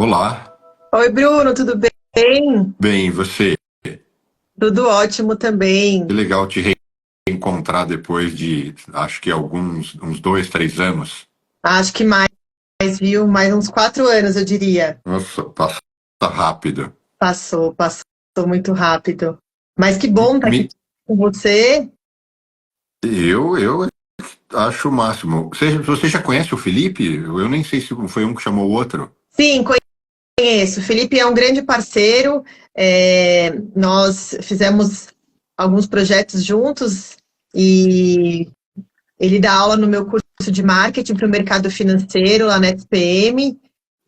Olá, Oi, Bruno, tudo bem? bem, e você? Tudo ótimo também. Que legal te reencontrar depois de, acho que uns 2, 3 anos. Acho que mais, viu? Mais uns 4 anos, eu diria. Nossa, passa rápido. Passou muito rápido. Mas que bom estar aqui Me- com você. eu acho o máximo. Você já conhece o Felipe? Eu nem sei se foi um que chamou o outro. Sim, conheço. O Felipe é um grande parceiro. Nós fizemos alguns projetos juntos e ele dá aula no meu curso de marketing para o mercado financeiro lá na SPM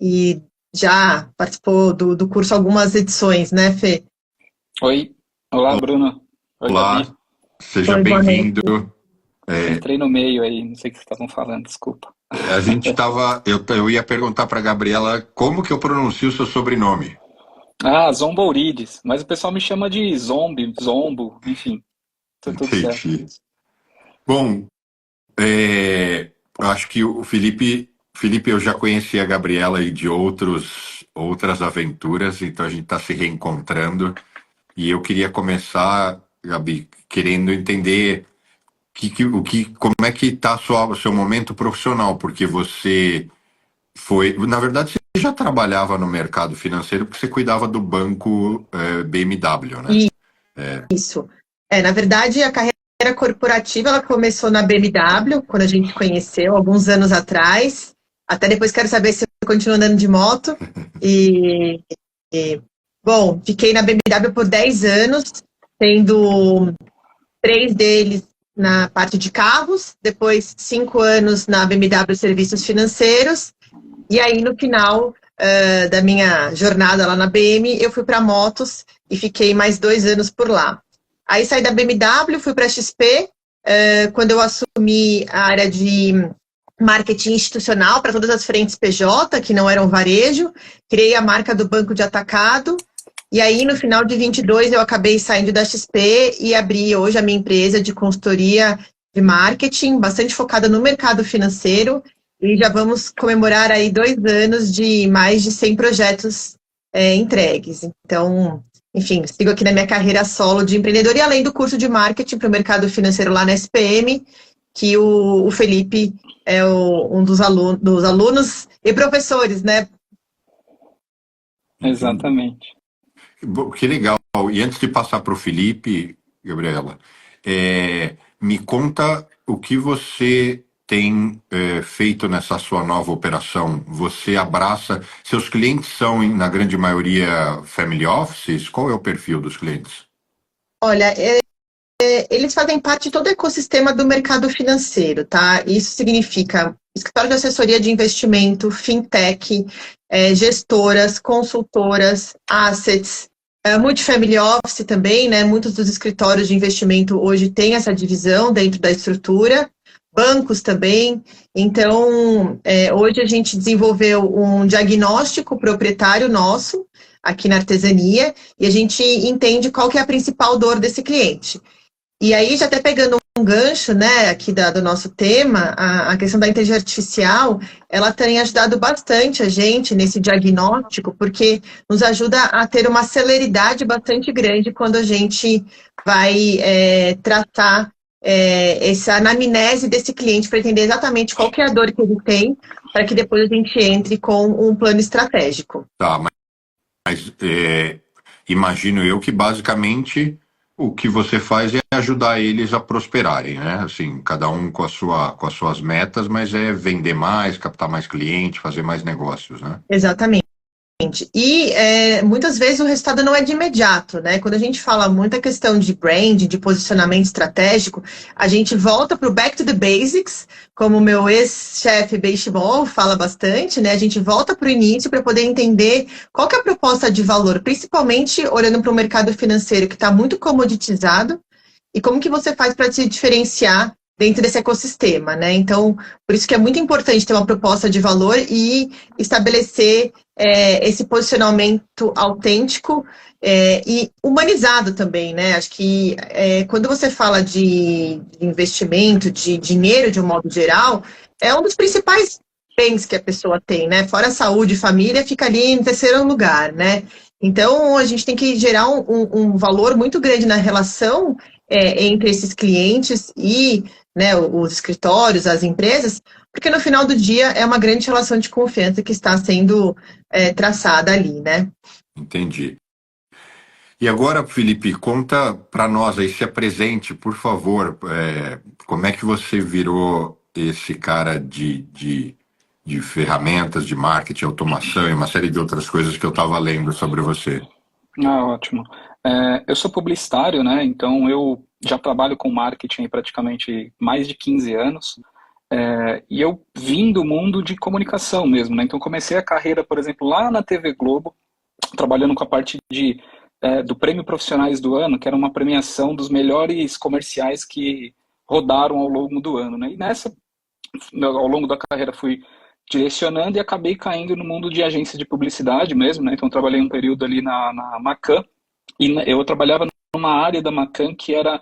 e já participou do curso algumas edições, né, Fê? Oi, olá Bruno. Oi, Olá, Gabi. seja Oi, boa bem-vindo. noite. Entrei no meio aí, não sei o que vocês estavam falando, desculpa. A gente estava. Eu ia perguntar para a Gabriela como que eu pronuncio o seu sobrenome. Ah, Zombourides, mas o pessoal me chama de Zombi, Zombo, enfim, tá tudo certo. Entendi. Bom, eu acho que o Felipe, eu já conheci a Gabriela aí de outras aventuras, então a gente está se reencontrando. E eu queria começar, Gabi, querendo entender como é que está o seu momento profissional, porque você na verdade, você já trabalhava no mercado financeiro porque você cuidava do banco BMW, né? Isso. Na verdade, a carreira corporativa ela começou na BMW, quando a gente se conheceu, alguns anos atrás. Até depois quero saber se eu continuo andando de moto. E, bom, fiquei na BMW por 10 anos, tendo 3 deles na parte de carros, depois 5 anos na BMW Serviços Financeiros, e aí no final da minha jornada lá na BM, eu fui para motos e fiquei mais 2 anos por lá. Aí saí da BMW, fui para a XP, quando eu assumi a área de marketing institucional para todas as frentes PJ, que não eram varejo, criei a marca do Banco de Atacado, e aí no final de 22 eu acabei saindo da XP e abri hoje a minha empresa de consultoria de marketing, bastante focada no mercado financeiro, e já vamos comemorar aí 2 anos de mais de 100 projetos entregues. Então, enfim, sigo aqui na minha carreira solo de empreendedor e além do curso de marketing para o mercado financeiro lá na SPM, que o Felipe é um dos alunos e professores, né? Entendi. Exatamente. Bom, que legal. E antes de passar para o Felipe, Gabriela, me conta o que você tem feito nessa sua nova operação. Você abraça. Seus clientes são, na grande maioria, family offices? Qual é o perfil dos clientes? Olha, eles fazem parte de todo o ecossistema do mercado financeiro, tá? Isso significa escritório de assessoria de investimento, fintech, gestoras, consultoras, assets, multifamily office também, né? Muitos dos escritórios de investimento hoje têm essa divisão dentro da estrutura, bancos também. Então, hoje a gente desenvolveu um diagnóstico proprietário nosso aqui na artesania e a gente entende qual que é a principal dor desse cliente. E aí, já até pegando um gancho, né, aqui do nosso tema, a questão da inteligência artificial, ela tem ajudado bastante a gente nesse diagnóstico, porque nos ajuda a ter uma celeridade bastante grande quando a gente vai tratar essa anamnese desse cliente para entender exatamente qual que é a dor que ele tem, para que depois a gente entre com um plano estratégico. Tá, mas imagino eu que basicamente o que você faz é ajudar eles a prosperarem, né? Assim, cada um com as suas metas, mas é vender mais, captar mais cliente, fazer mais negócios, né? Exatamente. E muitas vezes o resultado não é de imediato, né? Quando a gente fala muita questão de brand, de posicionamento estratégico, a gente volta para o back to the basics, como o meu ex-chefe Benchimol fala bastante, né? A gente volta para o início para poder entender qual que é a proposta de valor, principalmente olhando para o mercado financeiro que está muito comoditizado, e como que você faz para se diferenciar dentro desse ecossistema, né? Então, por isso que é muito importante ter uma proposta de valor e estabelecer esse posicionamento autêntico e humanizado também, né? Acho que quando você fala de investimento, de dinheiro de um modo geral, é um dos principais bens que a pessoa tem, né? Fora a saúde, família, fica ali em terceiro lugar, né? Então, a gente tem que gerar um valor muito grande na relação entre esses clientes e, né, os escritórios, as empresas, porque no final do dia é uma grande relação de confiança que está sendo traçada ali, né? Entendi. E agora, Felipe, conta para nós aí, se apresente, por favor, como é que você virou esse cara de ferramentas de marketing, automação e uma série de outras coisas que eu estava lendo sobre você. Ah, ótimo. Eu sou publicitário, né? Então eu já trabalho com marketing há praticamente mais de 15 anos. E eu vim do mundo de comunicação mesmo, né? Então comecei a carreira, por exemplo, lá na TV Globo, trabalhando com a parte do Prêmio Profissionais do Ano, que era uma premiação dos melhores comerciais que rodaram ao longo do ano, né? E ao longo da carreira fui direcionando e acabei caindo no mundo de agência de publicidade mesmo, né? Então trabalhei um período ali na Macan e eu trabalhava numa área da Macan que era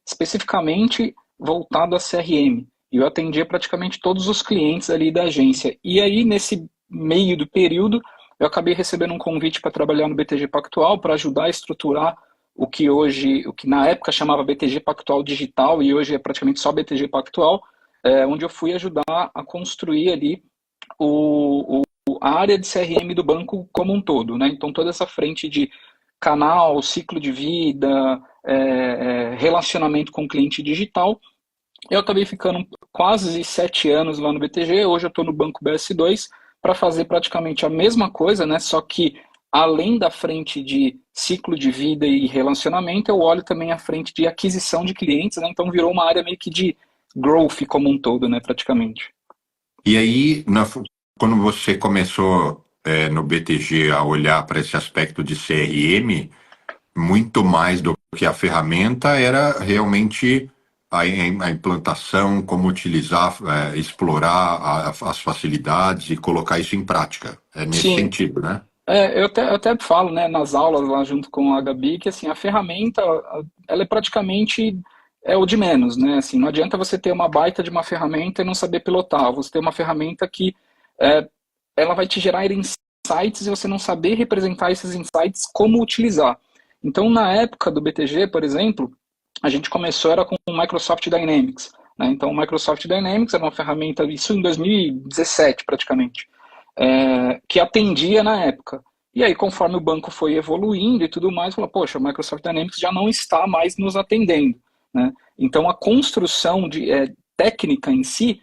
especificamente voltado a CRM. E eu atendia praticamente todos os clientes ali da agência. E aí, nesse meio do período, eu acabei recebendo um convite para trabalhar no BTG Pactual para ajudar a estruturar o que na época chamava BTG Pactual Digital e hoje é praticamente só BTG Pactual, onde eu fui ajudar a construir ali a área de CRM do banco como um todo, né? Então toda essa frente de canal, ciclo de vida, relacionamento com o cliente digital. Eu acabei ficando quase 7 anos lá no BTG, hoje eu estou no Banco BS2 para fazer praticamente a mesma coisa, né? Só que além da frente de ciclo de vida e relacionamento, eu olho também a frente de aquisição de clientes, né? Então virou uma área meio que de growth como um todo, né? Praticamente. E aí, quando você começou no BTG a olhar para esse aspecto de CRM, muito mais do que a ferramenta era realmente a implantação, como utilizar, explorar as facilidades e colocar isso em prática. É nesse Sim. sentido, né? Eu até falo, né, nas aulas lá junto com a Gabi, que assim, a ferramenta, ela é praticamente o de menos, né? Assim, não adianta você ter uma baita de uma ferramenta e não saber pilotar. Você ter uma ferramenta que ela vai te gerar insights e você não saber representar esses insights, como utilizar. Então, na época do BTG, por exemplo, a gente começou era com o Microsoft Dynamics, né? Então, o Microsoft Dynamics era uma ferramenta, isso em 2017 praticamente, que atendia na época. E aí, conforme o banco foi evoluindo e tudo mais, falou, poxa, o Microsoft Dynamics já não está mais nos atendendo, né? Então, a construção técnica em si,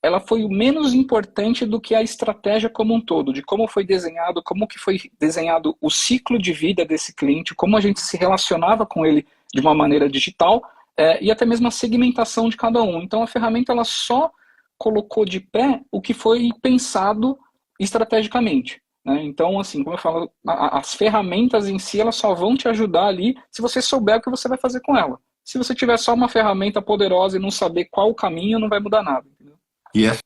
ela foi o menos importante do que a estratégia como um todo, de como foi desenhado, como que foi desenhado o ciclo de vida desse cliente, como a gente se relacionava com ele de uma maneira digital, e até mesmo a segmentação de cada um. Então, a ferramenta ela só colocou de pé o que foi pensado estrategicamente, né? Então, assim, como eu falo, as ferramentas em si, elas só vão te ajudar ali se você souber o que você vai fazer com ela. Se você tiver só uma ferramenta poderosa e não saber qual o caminho, não vai mudar nada. Entendeu? E essa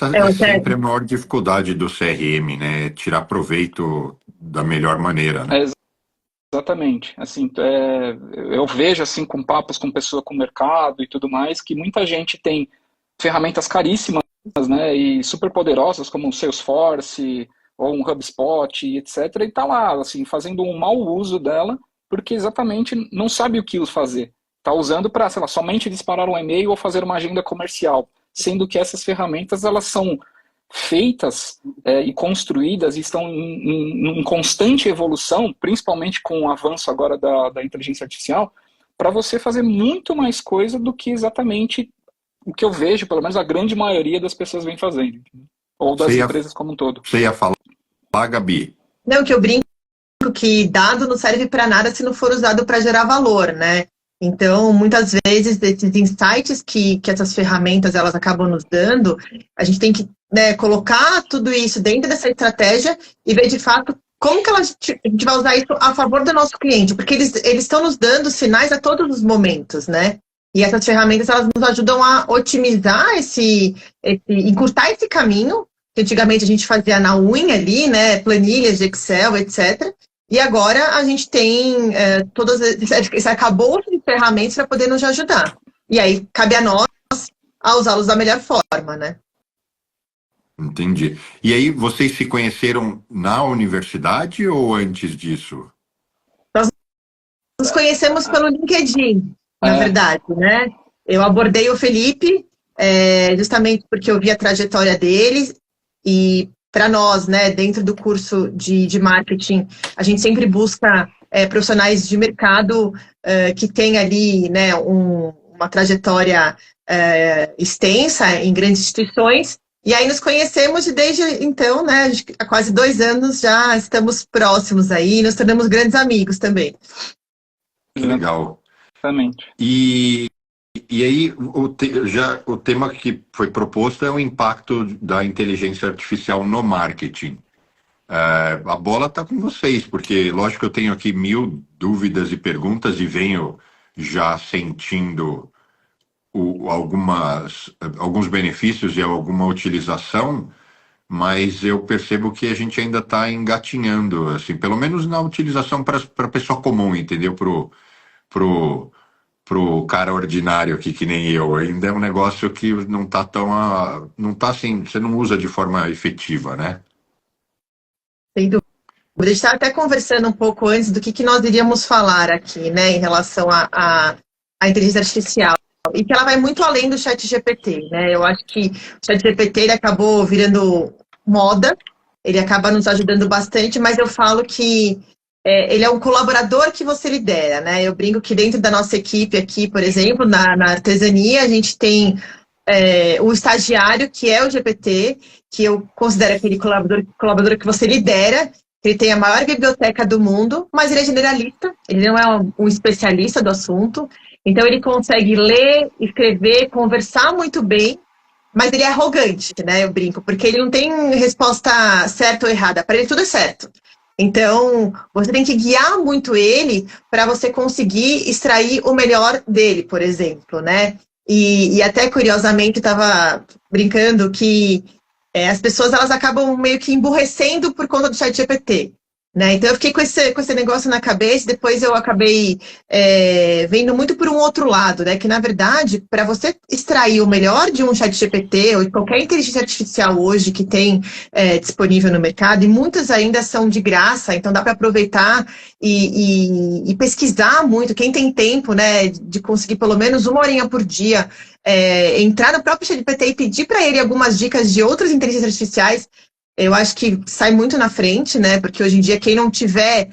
é sempre a maior dificuldade do CRM, né? Tirar proveito da melhor maneira, né? Exatamente. Assim, eu vejo assim com papos com pessoa com mercado e tudo mais, que muita gente tem ferramentas caríssimas, né, e super poderosas como o Salesforce ou um HubSpot, etc. E tá lá, assim, fazendo um mau uso dela, porque exatamente não sabe o que fazer. Tá usando para, sei lá, somente disparar um e-mail ou fazer uma agenda comercial, sendo que essas ferramentas elas são feitas e construídas e estão em constante evolução, principalmente com o avanço agora da inteligência artificial, para você fazer muito mais coisa do que exatamente o que eu vejo, pelo menos a grande maioria das pessoas vem fazendo, ou das empresas como um todo. Você ia falar, Gabi? Não, que eu brinco que dado não serve para nada se não for usado para gerar valor, né? Então, muitas vezes, desses insights que essas ferramentas elas acabam nos dando, a gente tem que, né, colocar tudo isso dentro dessa estratégia e ver, de fato, como que a gente vai usar isso a favor do nosso cliente, porque eles estão nos dando sinais a todos os momentos, né? E essas ferramentas, elas nos ajudam a otimizar encurtar esse caminho, que antigamente a gente fazia na unha ali, né, planilhas de Excel, etc., e agora a gente tem todas esse arcabouço de ferramentas para poder nos ajudar. E aí cabe a nós a usá-los da melhor forma, né? Entendi. E aí, vocês se conheceram na universidade ou antes disso? Nós nos conhecemos pelo LinkedIn, na É, verdade, né? Eu abordei o Felipe, justamente porque eu vi a trajetória dele e para nós, né, dentro do curso de marketing, a gente sempre busca profissionais de mercado que tem ali, né, uma trajetória extensa em grandes instituições. E aí nos conhecemos e desde então, né, há quase 2 anos já estamos próximos aí, nos tornamos grandes amigos também. Que legal. exatamente. E aí, o tema que foi proposto é o impacto da inteligência artificial no marketing. A bola está com vocês, porque, lógico, eu tenho aqui 1000 dúvidas e perguntas e venho já sentindo alguns benefícios e alguma utilização, mas eu percebo que a gente ainda está engatinhando, assim, pelo menos na utilização para a pessoa comum, entendeu? Pro, pro cara ordinário aqui, que nem eu. Ainda é um negócio que não tá tão. Não tá assim, você não usa de forma efetiva, né? Sem dúvida. A gente estava até conversando um pouco antes do que nós iríamos falar aqui, né, em relação à inteligência artificial. E que ela vai muito além do chat GPT, né? Eu acho que o chat GPT ele acabou virando moda, ele acaba nos ajudando bastante, mas eu falo que ele é um colaborador que você lidera, né? Eu brinco que dentro da nossa equipe aqui, por exemplo, na artesania, a gente tem o estagiário, que é o GPT, que eu considero aquele colaborador que você lidera. Ele tem a maior biblioteca do mundo, mas ele é generalista, ele não é um especialista do assunto. Então ele consegue ler, escrever, conversar muito bem, mas ele é arrogante, né? Eu brinco, porque ele não tem resposta certa ou errada, para ele tudo é certo. Então, você tem que guiar muito ele para você conseguir extrair o melhor dele, por exemplo, né? E até curiosamente estava brincando que as pessoas elas acabam meio que emburrecendo por conta do chat GPT, né? Então eu fiquei com esse negócio na cabeça, depois eu acabei vendo muito por um outro lado, né? Que na verdade, para você extrair o melhor de um chat GPT ou de qualquer inteligência artificial hoje que tem disponível no mercado, e muitas ainda são de graça, então dá para aproveitar e pesquisar muito. Quem tem tempo, né, de conseguir pelo menos 1 horinha por dia entrar no próprio ChatGPT e pedir para ele algumas dicas de outras inteligências artificiais, eu acho que sai muito na frente, né? Porque hoje em dia, quem não tiver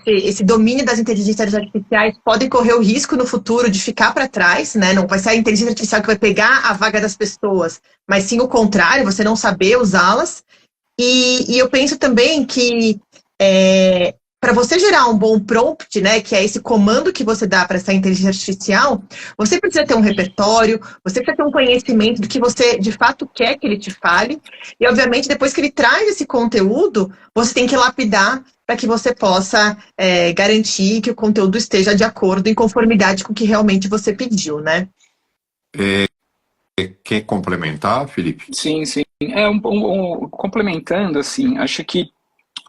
esse domínio das inteligências artificiais pode correr o risco no futuro de ficar para trás, né? Não vai ser a inteligência artificial que vai pegar a vaga das pessoas, mas sim o contrário, você não saber usá-las. E eu penso também que para você gerar um bom prompt, né, que é esse comando que você dá para essa inteligência artificial, você precisa ter um repertório, você precisa ter um conhecimento do que você de fato quer que ele te fale, e obviamente depois que ele traz esse conteúdo, você tem que lapidar para que você possa garantir que o conteúdo esteja de acordo, em conformidade com o que realmente você pediu, né? Quer complementar, Felipe? Sim, sim. Complementando, assim, acho que,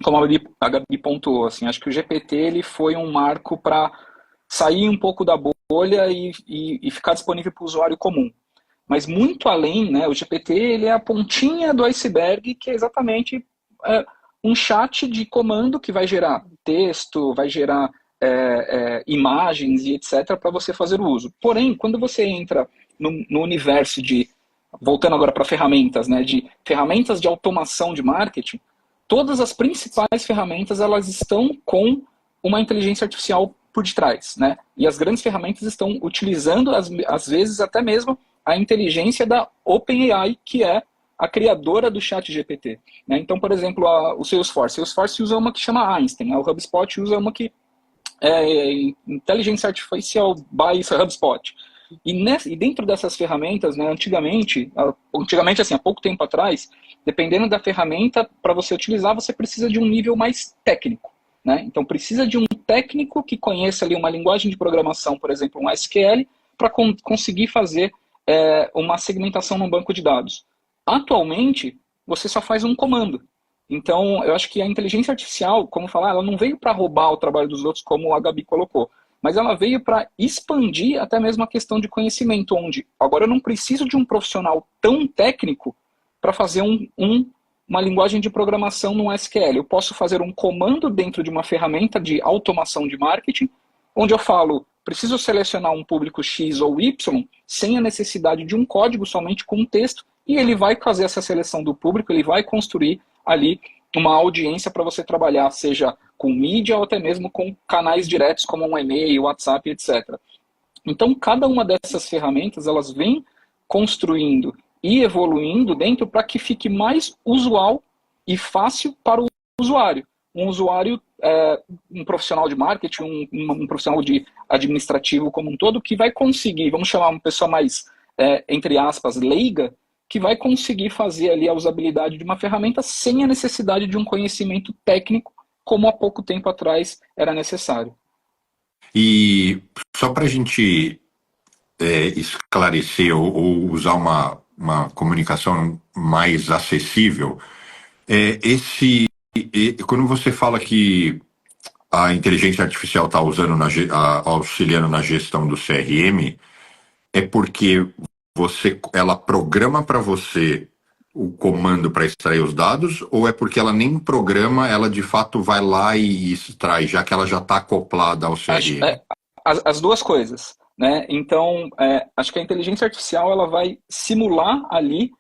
como a Gabi pontuou, assim, acho que o GPT ele foi um marco para sair um pouco da bolha e ficar disponível para o usuário comum. Mas muito além, né, o GPT ele é a pontinha do iceberg, que é exatamente um chat de comando que vai gerar texto, vai gerar imagens e etc. para você fazer o uso. Porém, quando você entra no universo voltando agora para ferramentas, né, de ferramentas de automação de marketing, todas as principais ferramentas elas estão com uma inteligência artificial por detrás, né? E as grandes ferramentas estão utilizando, às vezes, até mesmo a inteligência da OpenAI, que é a criadora do chat GPT. Né? Então, por exemplo, o Salesforce. Salesforce usa uma que chama Einstein, o HubSpot usa uma que é inteligência artificial by HubSpot. E dentro dessas ferramentas, né, antigamente, assim, há pouco tempo atrás, dependendo da ferramenta, para você utilizar, você precisa de um nível mais técnico. Né? Então, precisa de um técnico que conheça ali uma linguagem de programação, por exemplo, um SQL, para conseguir fazer uma segmentação num banco de dados. Atualmente, você só faz um comando. Então, eu acho que a inteligência artificial, como falar, ela não veio para roubar o trabalho dos outros, como a Gabi colocou, mas ela veio para expandir até mesmo a questão de conhecimento, onde agora eu não preciso de um profissional tão técnico para fazer uma linguagem de programação no SQL. Eu posso fazer um comando dentro de uma ferramenta de automação de marketing, onde eu falo, preciso selecionar um público X ou Y, sem a necessidade de um código, somente com um texto, e ele vai fazer essa seleção do público, ele vai construir ali uma audiência para você trabalhar, seja com mídia ou até mesmo com canais diretos, como um e-mail, WhatsApp, etc. Então, cada uma dessas ferramentas, elas vêm construindo e evoluindo dentro para que fique mais usual e fácil para o usuário. Um usuário, um profissional de marketing, um profissional de administrativo como um todo, que vai conseguir, vamos chamar uma pessoa mais, entre aspas, leiga, que vai conseguir fazer ali a usabilidade de uma ferramenta sem a necessidade de um conhecimento técnico, como há pouco tempo atrás era necessário. E só para a gente esclarecer ou usar uma comunicação mais acessível, quando você fala que a inteligência artificial está auxiliando na gestão do CRM, é porque ela programa para você o comando para extrair os dados, ou é porque ela nem programa, ela de fato vai lá e extrai, já que ela já está acoplada ao CRM? As duas coisas, né? Então, acho que a inteligência artificial ela vai simular ali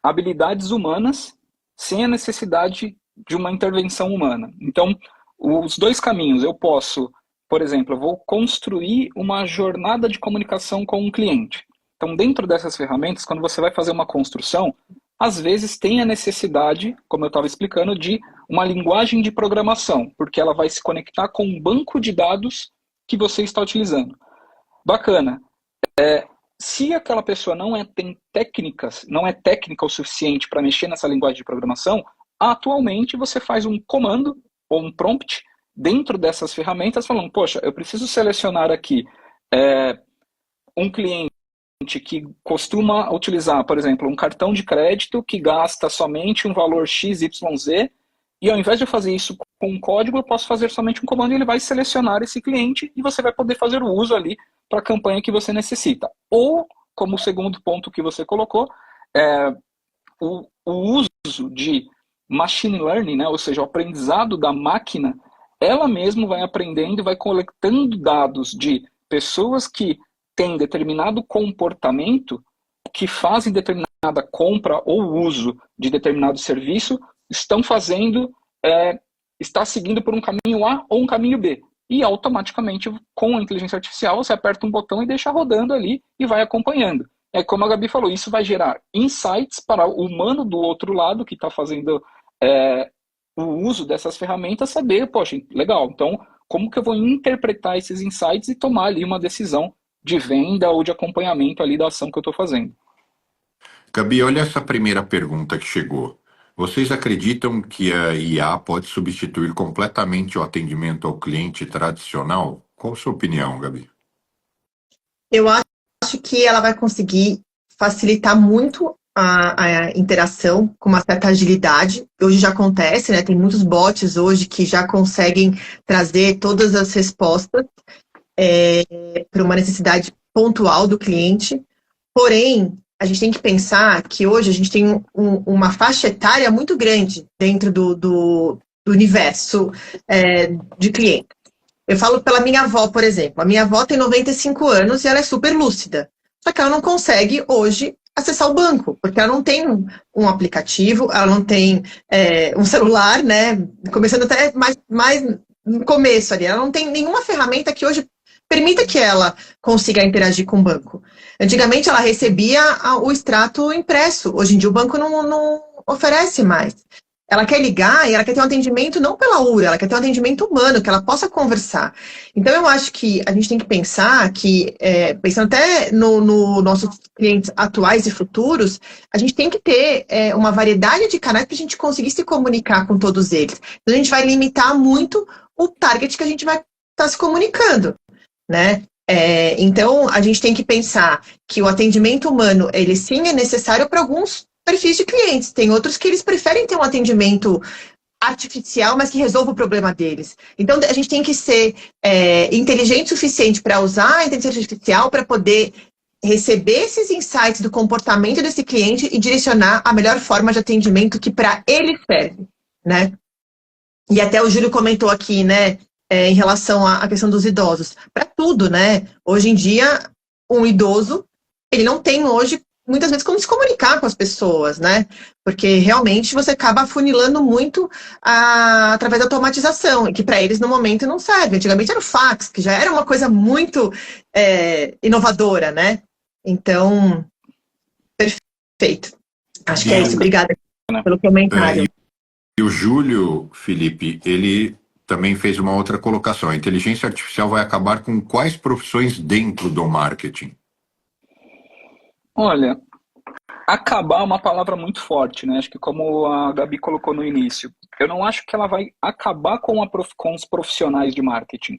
habilidades humanas sem a necessidade de uma intervenção humana. Então, os dois caminhos, eu posso, por exemplo, eu vou construir uma jornada de comunicação com um cliente. Então, dentro dessas ferramentas, quando você vai fazer uma construção, às vezes tem a necessidade, como eu estava explicando, de uma linguagem de programação, porque ela vai se conectar com um banco de dados que você está utilizando. Bacana. Se aquela pessoa não é técnica o suficiente para mexer nessa linguagem de programação, atualmente você faz um comando ou um prompt dentro dessas ferramentas falando, poxa, eu preciso selecionar aqui um cliente que costuma utilizar, por exemplo, um cartão de crédito que gasta somente um valor XYZ, e ao invés de eu fazer isso com um código, eu posso fazer somente um comando e ele vai selecionar esse cliente e você vai poder fazer o uso ali para a campanha que você necessita. Ou, como o segundo ponto que você colocou, o uso de machine learning, né? Ou seja, o aprendizado da máquina, ela mesma vai aprendendo e vai coletando dados de pessoas que têm determinado comportamento, que fazem determinada compra ou uso de determinado serviço, está seguindo por um caminho A ou um caminho B. E automaticamente, com a inteligência artificial, você aperta um botão e deixa rodando ali e vai acompanhando. Como a Gabi falou, isso vai gerar insights para o humano do outro lado que está fazendo o uso dessas ferramentas, saber, poxa, legal, então como que eu vou interpretar esses insights e tomar ali uma decisão de venda ou de acompanhamento ali da ação que eu estou fazendo. Gabi, olha essa primeira pergunta que chegou. Vocês acreditam que a IA pode substituir completamente o atendimento ao cliente tradicional? Qual a sua opinião, Gabi? Eu acho que ela vai conseguir facilitar muito a interação com uma certa agilidade. Hoje já acontece, né? Tem muitos bots hoje que já conseguem trazer todas as respostas para uma necessidade pontual do cliente. Porém, a gente tem que pensar que hoje a gente tem uma faixa etária muito grande dentro do universo de clientes. Eu falo pela minha avó, por exemplo. A minha avó tem 95 anos e ela é super lúcida. Só que ela não consegue hoje acessar o banco, porque ela não tem um aplicativo, ela não tem um celular, né? Começando até mais no começo ali. Ela não tem nenhuma ferramenta que hoje permita que ela consiga interagir com o banco. Antigamente ela recebia o extrato impresso. Hoje em dia o banco não oferece mais. Ela quer ligar e ela quer ter um atendimento não pela URA, ela quer ter um atendimento humano, que ela possa conversar. Então eu acho que a gente tem que pensar que, pensando até no nossos clientes atuais e futuros, a gente tem que ter uma variedade de canais para a gente conseguir se comunicar com todos eles. Então a gente vai limitar muito o target que a gente vai estar se comunicando, né? Então a gente tem que pensar que o atendimento humano, ele sim é necessário para alguns perfis de clientes. Tem outros que eles preferem ter um atendimento artificial, mas que resolva o problema deles. Então, a gente tem que ser inteligente o suficiente para usar a inteligência artificial para poder receber esses insights do comportamento desse cliente e direcionar a melhor forma de atendimento que para ele serve, né? E até o Júlio comentou aqui, né, em relação à questão dos idosos. Para tudo, né? Hoje em dia, um idoso, ele não tem hoje, muitas vezes, como se comunicar com as pessoas, né? Porque realmente você acaba afunilando muito através da automatização, e que para eles, no momento, não serve. Antigamente era o fax, que já era uma coisa muito inovadora, né? Então, perfeito. Acho que é isso. Obrigada pelo comentário. E o Júlio, Felipe, ele também fez uma outra colocação. A inteligência artificial vai acabar com quais profissões dentro do marketing? Olha, acabar é uma palavra muito forte, né? Acho que como a Gabi colocou no início, eu não acho que ela vai acabar com os profissionais de marketing.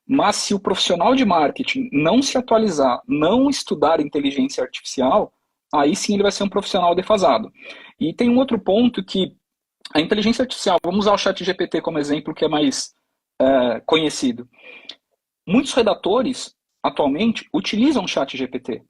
Mas se o profissional de marketing não se atualizar, não estudar inteligência artificial, aí sim ele vai ser um profissional defasado. E tem um outro ponto que a inteligência artificial, vamos usar o ChatGPT como exemplo, que é mais conhecido. Muitos redatores, atualmente, utilizam o ChatGPT,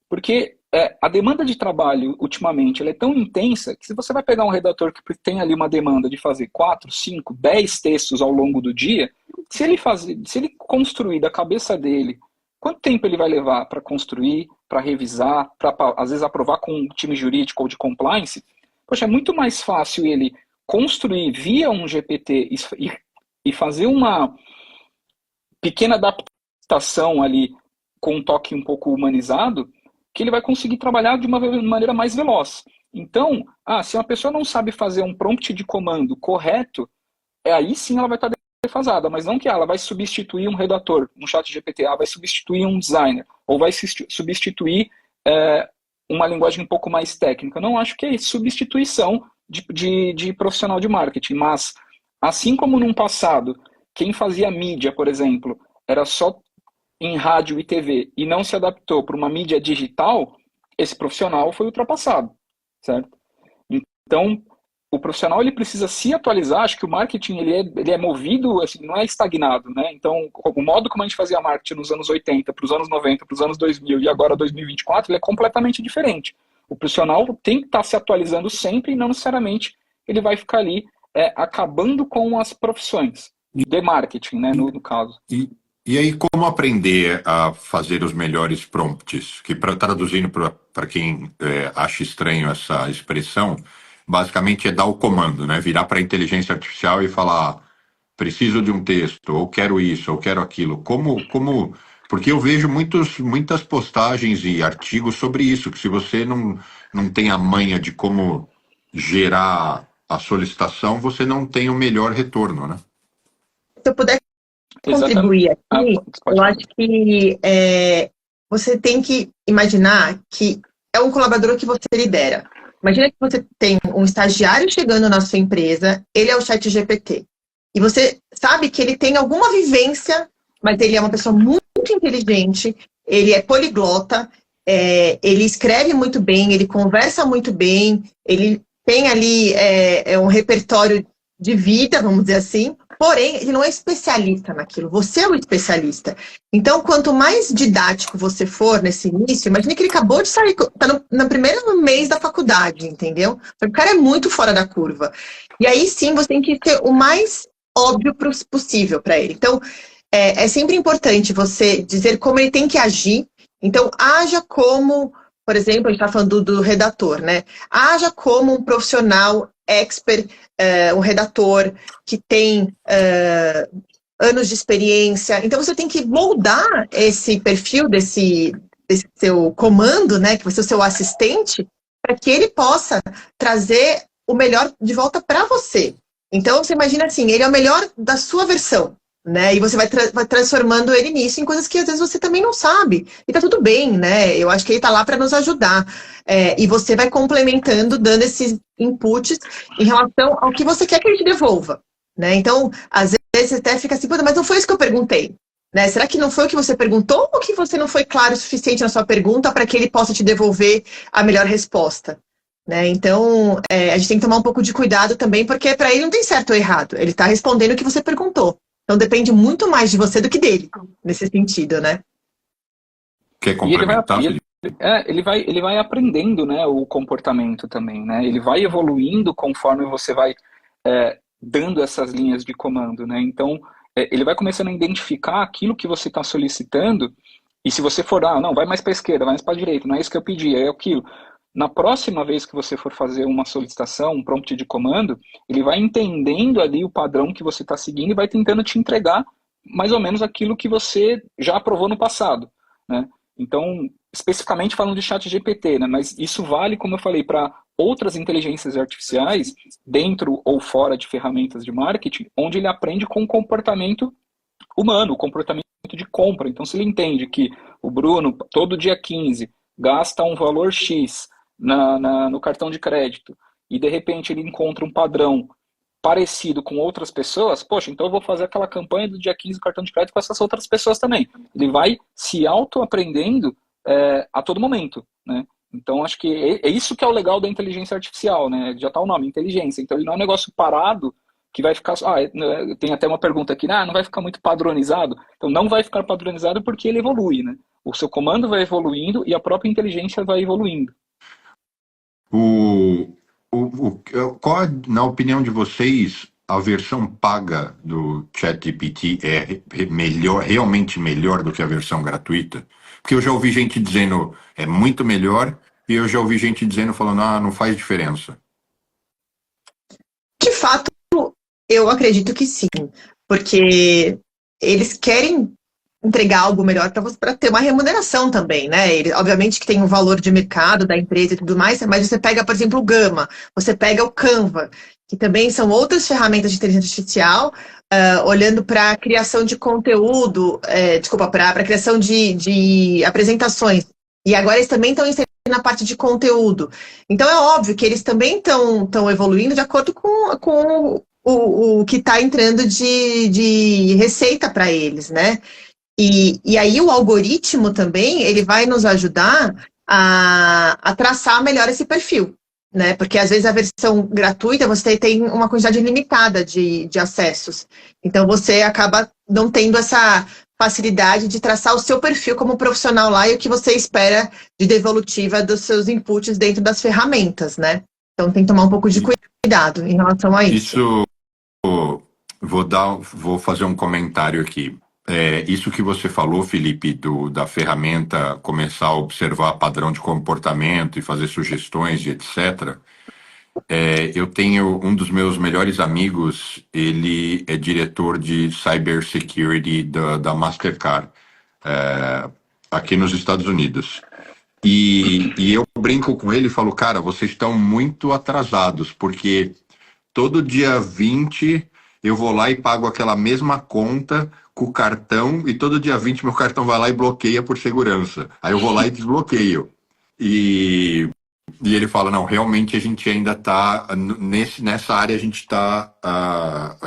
porque a demanda de trabalho, ultimamente, ela é tão intensa que se você vai pegar um redator que tem ali uma demanda de fazer 4, 5, 10 textos ao longo do dia, se ele construir da cabeça dele, quanto tempo ele vai levar para construir, para revisar, para às vezes aprovar com um time jurídico ou de compliance? Poxa, é muito mais fácil ele construir via um GPT e fazer uma pequena adaptação ali com um toque um pouco humanizado, que ele vai conseguir trabalhar de uma maneira mais veloz. Então, se uma pessoa não sabe fazer um prompt de comando correto, aí sim ela vai estar defasada, mas não que ela vai substituir um redator, um chat GPT, vai substituir um designer, ou vai substituir uma linguagem um pouco mais técnica. Não acho que é substituição de profissional de marketing, mas assim como num passado, quem fazia mídia, por exemplo, era só em rádio e TV e não se adaptou para uma mídia digital, esse profissional foi ultrapassado, certo? Então, o profissional ele precisa se atualizar. Acho que o marketing ele é movido, assim, não é estagnado, né? Então, o modo como a gente fazia marketing nos anos 80, para os anos 90, para os anos 2000 e agora 2024, ele é completamente diferente. O profissional tem que estar se atualizando sempre e não necessariamente ele vai ficar ali acabando com as profissões de marketing, né, no caso. E aí, como aprender a fazer os melhores prompts? Que, traduzindo para quem acha estranho essa expressão, basicamente é dar o comando, né? Virar para a inteligência artificial e falar, preciso de um texto, ou quero isso, ou quero aquilo. Porque eu vejo muitas postagens e artigos sobre isso, que se você não tem a manha de como gerar a solicitação, você não tem o melhor retorno, né? Se eu puder contribuir aqui, eu acho que você tem que imaginar que é um colaborador que você lidera. Imagina que você tem um estagiário chegando na sua empresa, ele é o ChatGPT. E você sabe que ele tem alguma vivência, mas ele é uma pessoa muito inteligente, ele é poliglota, ele escreve muito bem, ele conversa muito bem, ele tem ali um repertório de vida, vamos dizer assim, porém, ele não é especialista naquilo, você é o especialista. Então, quanto mais didático você for nesse início, imagine que ele acabou de sair, está no primeiro mês da faculdade, entendeu? O cara é muito fora da curva. E aí sim, você tem que ser o mais óbvio possível para ele. Então, é sempre importante você dizer como ele tem que agir. Então, haja como, por exemplo, a gente está falando do redator, né? Haja como um profissional expert, um redator que tem anos de experiência. Então, você tem que moldar esse perfil desse seu comando, né, que vai ser o seu assistente, para que ele possa trazer o melhor de volta para você. Então, você imagina assim, ele é o melhor da sua versão, né? E você vai transformando ele nisso em coisas que às vezes você também não sabe. E tá tudo bem, né? Eu acho que ele tá lá para nos ajudar. E você vai complementando, dando esses inputs em relação ao que você quer que ele te devolva, né? Então, às vezes você até fica assim, mas não foi isso que eu perguntei, né? Será que não foi o que você perguntou ou que você não foi claro o suficiente na sua pergunta para que ele possa te devolver a melhor resposta? Né? Então, a gente tem que tomar um pouco de cuidado também, porque para ele não tem certo ou errado. Ele está respondendo o que você perguntou. Então, depende muito mais de você do que dele, nesse sentido, né? Quer E ele vai, complementar, e ele, Felipe? ele vai aprendendo, né, o comportamento também, né? Ele vai evoluindo conforme você vai dando essas linhas de comando, né? Então, ele vai começando a identificar aquilo que você está solicitando, e se você for, não, vai mais para a esquerda, vai mais para a direita, não é isso que eu pedi, é aquilo. Na próxima vez que você for fazer uma solicitação, um prompt de comando, ele vai entendendo ali o padrão que você está seguindo e vai tentando te entregar mais ou menos aquilo que você já aprovou no passado, né? Então, especificamente falando de chat GPT, né? Mas isso vale, como eu falei, para outras inteligências artificiais, dentro ou fora de ferramentas de marketing, onde ele aprende com o comportamento humano, o comportamento de compra. Então, se ele entende que o Bruno, todo dia 15, gasta um valor X no cartão de crédito, e de repente ele encontra um padrão parecido com outras pessoas, poxa, então eu vou fazer aquela campanha do dia 15 do cartão de crédito com essas outras pessoas também. Ele vai se auto-aprendendo a todo momento, né? Então, acho que é isso que é o legal da inteligência artificial, né? Já está o nome, inteligência. Então, ele não é um negócio parado que vai ficar... tem até uma pergunta aqui, não vai ficar muito padronizado. Então, não vai ficar padronizado porque ele evolui, né? O seu comando vai evoluindo e a própria inteligência vai evoluindo. Qual, na opinião de vocês, a versão paga do ChatGPT é melhor, realmente melhor do que a versão gratuita? Porque eu já ouvi gente dizendo é muito melhor e eu já ouvi gente dizendo, falando, não faz diferença. De fato, eu acredito que sim, porque eles querem entregar algo melhor para ter uma remuneração também, né? Ele, obviamente que tem um valor de mercado da empresa e tudo mais, mas você pega, por exemplo, o Gama, você pega o Canva, que também são outras ferramentas de inteligência artificial, olhando para a criação de conteúdo, para a criação de apresentações. E agora eles também estão inserindo na parte de conteúdo. Então é óbvio que eles também estão evoluindo de acordo com o que está entrando de receita para eles, né? E aí o algoritmo também, ele vai nos ajudar a traçar melhor esse perfil, né? Porque às vezes a versão gratuita você tem uma quantidade limitada de acessos. Então você acaba não tendo essa facilidade de traçar o seu perfil como profissional lá e o que você espera de devolutiva dos seus inputs dentro das ferramentas, né? Então tem que tomar um pouco de cuidado em relação a isso. Vou fazer um comentário aqui. Isso que você falou, Felipe, da ferramenta começar a observar padrão de comportamento e fazer sugestões e etc. Eu tenho um dos meus melhores amigos, ele é diretor de cybersecurity da Mastercard, aqui nos Estados Unidos. E eu brinco com ele e falo, cara, vocês estão muito atrasados, porque todo dia 20 eu vou lá e pago aquela mesma conta com o cartão, e todo dia 20 meu cartão vai lá e bloqueia por segurança. Aí eu vou lá e desbloqueio. E ele fala, não, realmente a gente ainda está, nessa área a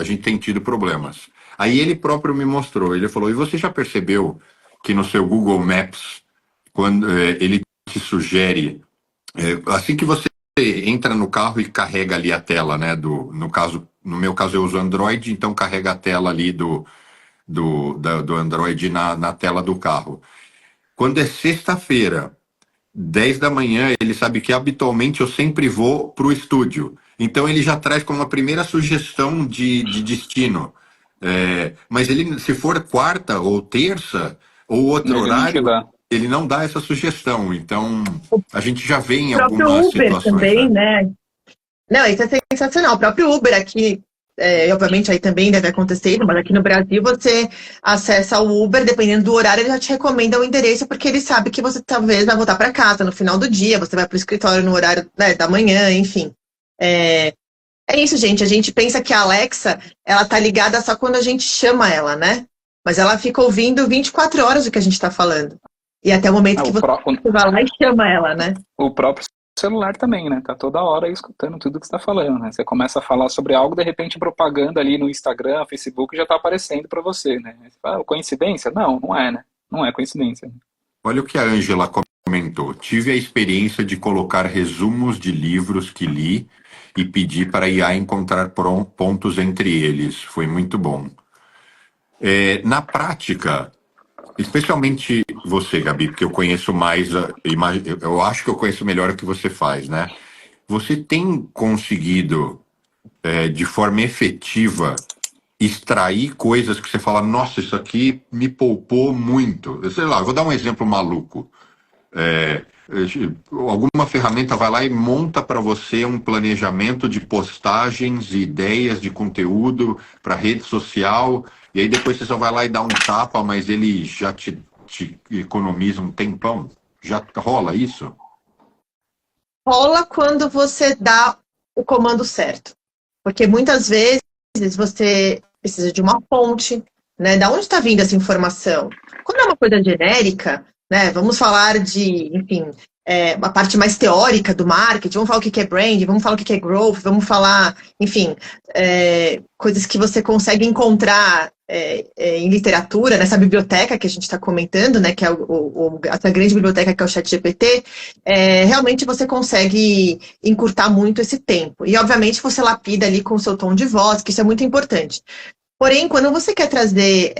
gente tem tido problemas. Aí ele próprio me mostrou, ele falou, e você já percebeu que no seu Google Maps, quando ele te sugere, assim que você entra no carro e carrega ali a tela, né, no meu caso eu uso Android, então carrega a tela ali do Android na tela do carro. Quando é sexta-feira, 10 da manhã, ele sabe que habitualmente eu sempre vou para o estúdio. Então ele já traz como uma primeira sugestão de destino. Mas ele, se for quarta ou terça ou outro horário, ele não dá essa sugestão. Então a gente já vê em algumas Uber situações. Também, né? Não, isso é sensacional. O próprio Uber aqui, obviamente aí também deve acontecer, mas aqui no Brasil você acessa o Uber, dependendo do horário, ele já te recomenda o endereço, porque ele sabe que você talvez vai voltar para casa no final do dia, você vai para o escritório no horário, né, da manhã, enfim. É isso, gente. A gente pensa que a Alexa, ela tá ligada só quando a gente chama ela, né? Mas ela fica ouvindo 24 horas o que a gente está falando. E até o momento que você vai lá e chama ela, né? O próprio celular também, né? Tá toda hora aí escutando tudo que você tá falando, né? Você começa a falar sobre algo, de repente propaganda ali no Instagram, Facebook já tá aparecendo para você, né? Você fala, coincidência? Não, não é, né? Não é coincidência. Olha o que a Ângela comentou. Tive a experiência de colocar resumos de livros que li e pedi para a IA encontrar pontos entre eles. Foi muito bom. Na prática, especialmente você, Gabi, porque eu conheço mais, eu acho que eu conheço melhor o que você faz, né? Você tem conseguido, de forma efetiva, extrair coisas que você fala, nossa, isso aqui me poupou muito. Sei lá, vou dar um exemplo maluco. É, alguma ferramenta vai lá e monta para você um planejamento de postagens e ideias de conteúdo para rede social, e aí depois você só vai lá e dá um tapa, mas ele já te economiza um tempão. Já rola isso? Rola quando você dá o comando certo. Porque muitas vezes você precisa de uma fonte, né? Da onde está vindo essa informação? Quando é uma coisa genérica, né? Vamos falar de, enfim, uma parte mais teórica do marketing, vamos falar o que é brand, vamos falar o que é growth, vamos falar, enfim, coisas que você consegue encontrar em literatura, nessa biblioteca que a gente está comentando, né? Que é essa grande biblioteca que é o ChatGPT, realmente você consegue encurtar muito esse tempo. E, obviamente, você lapida ali com o seu tom de voz, que isso é muito importante. Porém, quando você quer trazer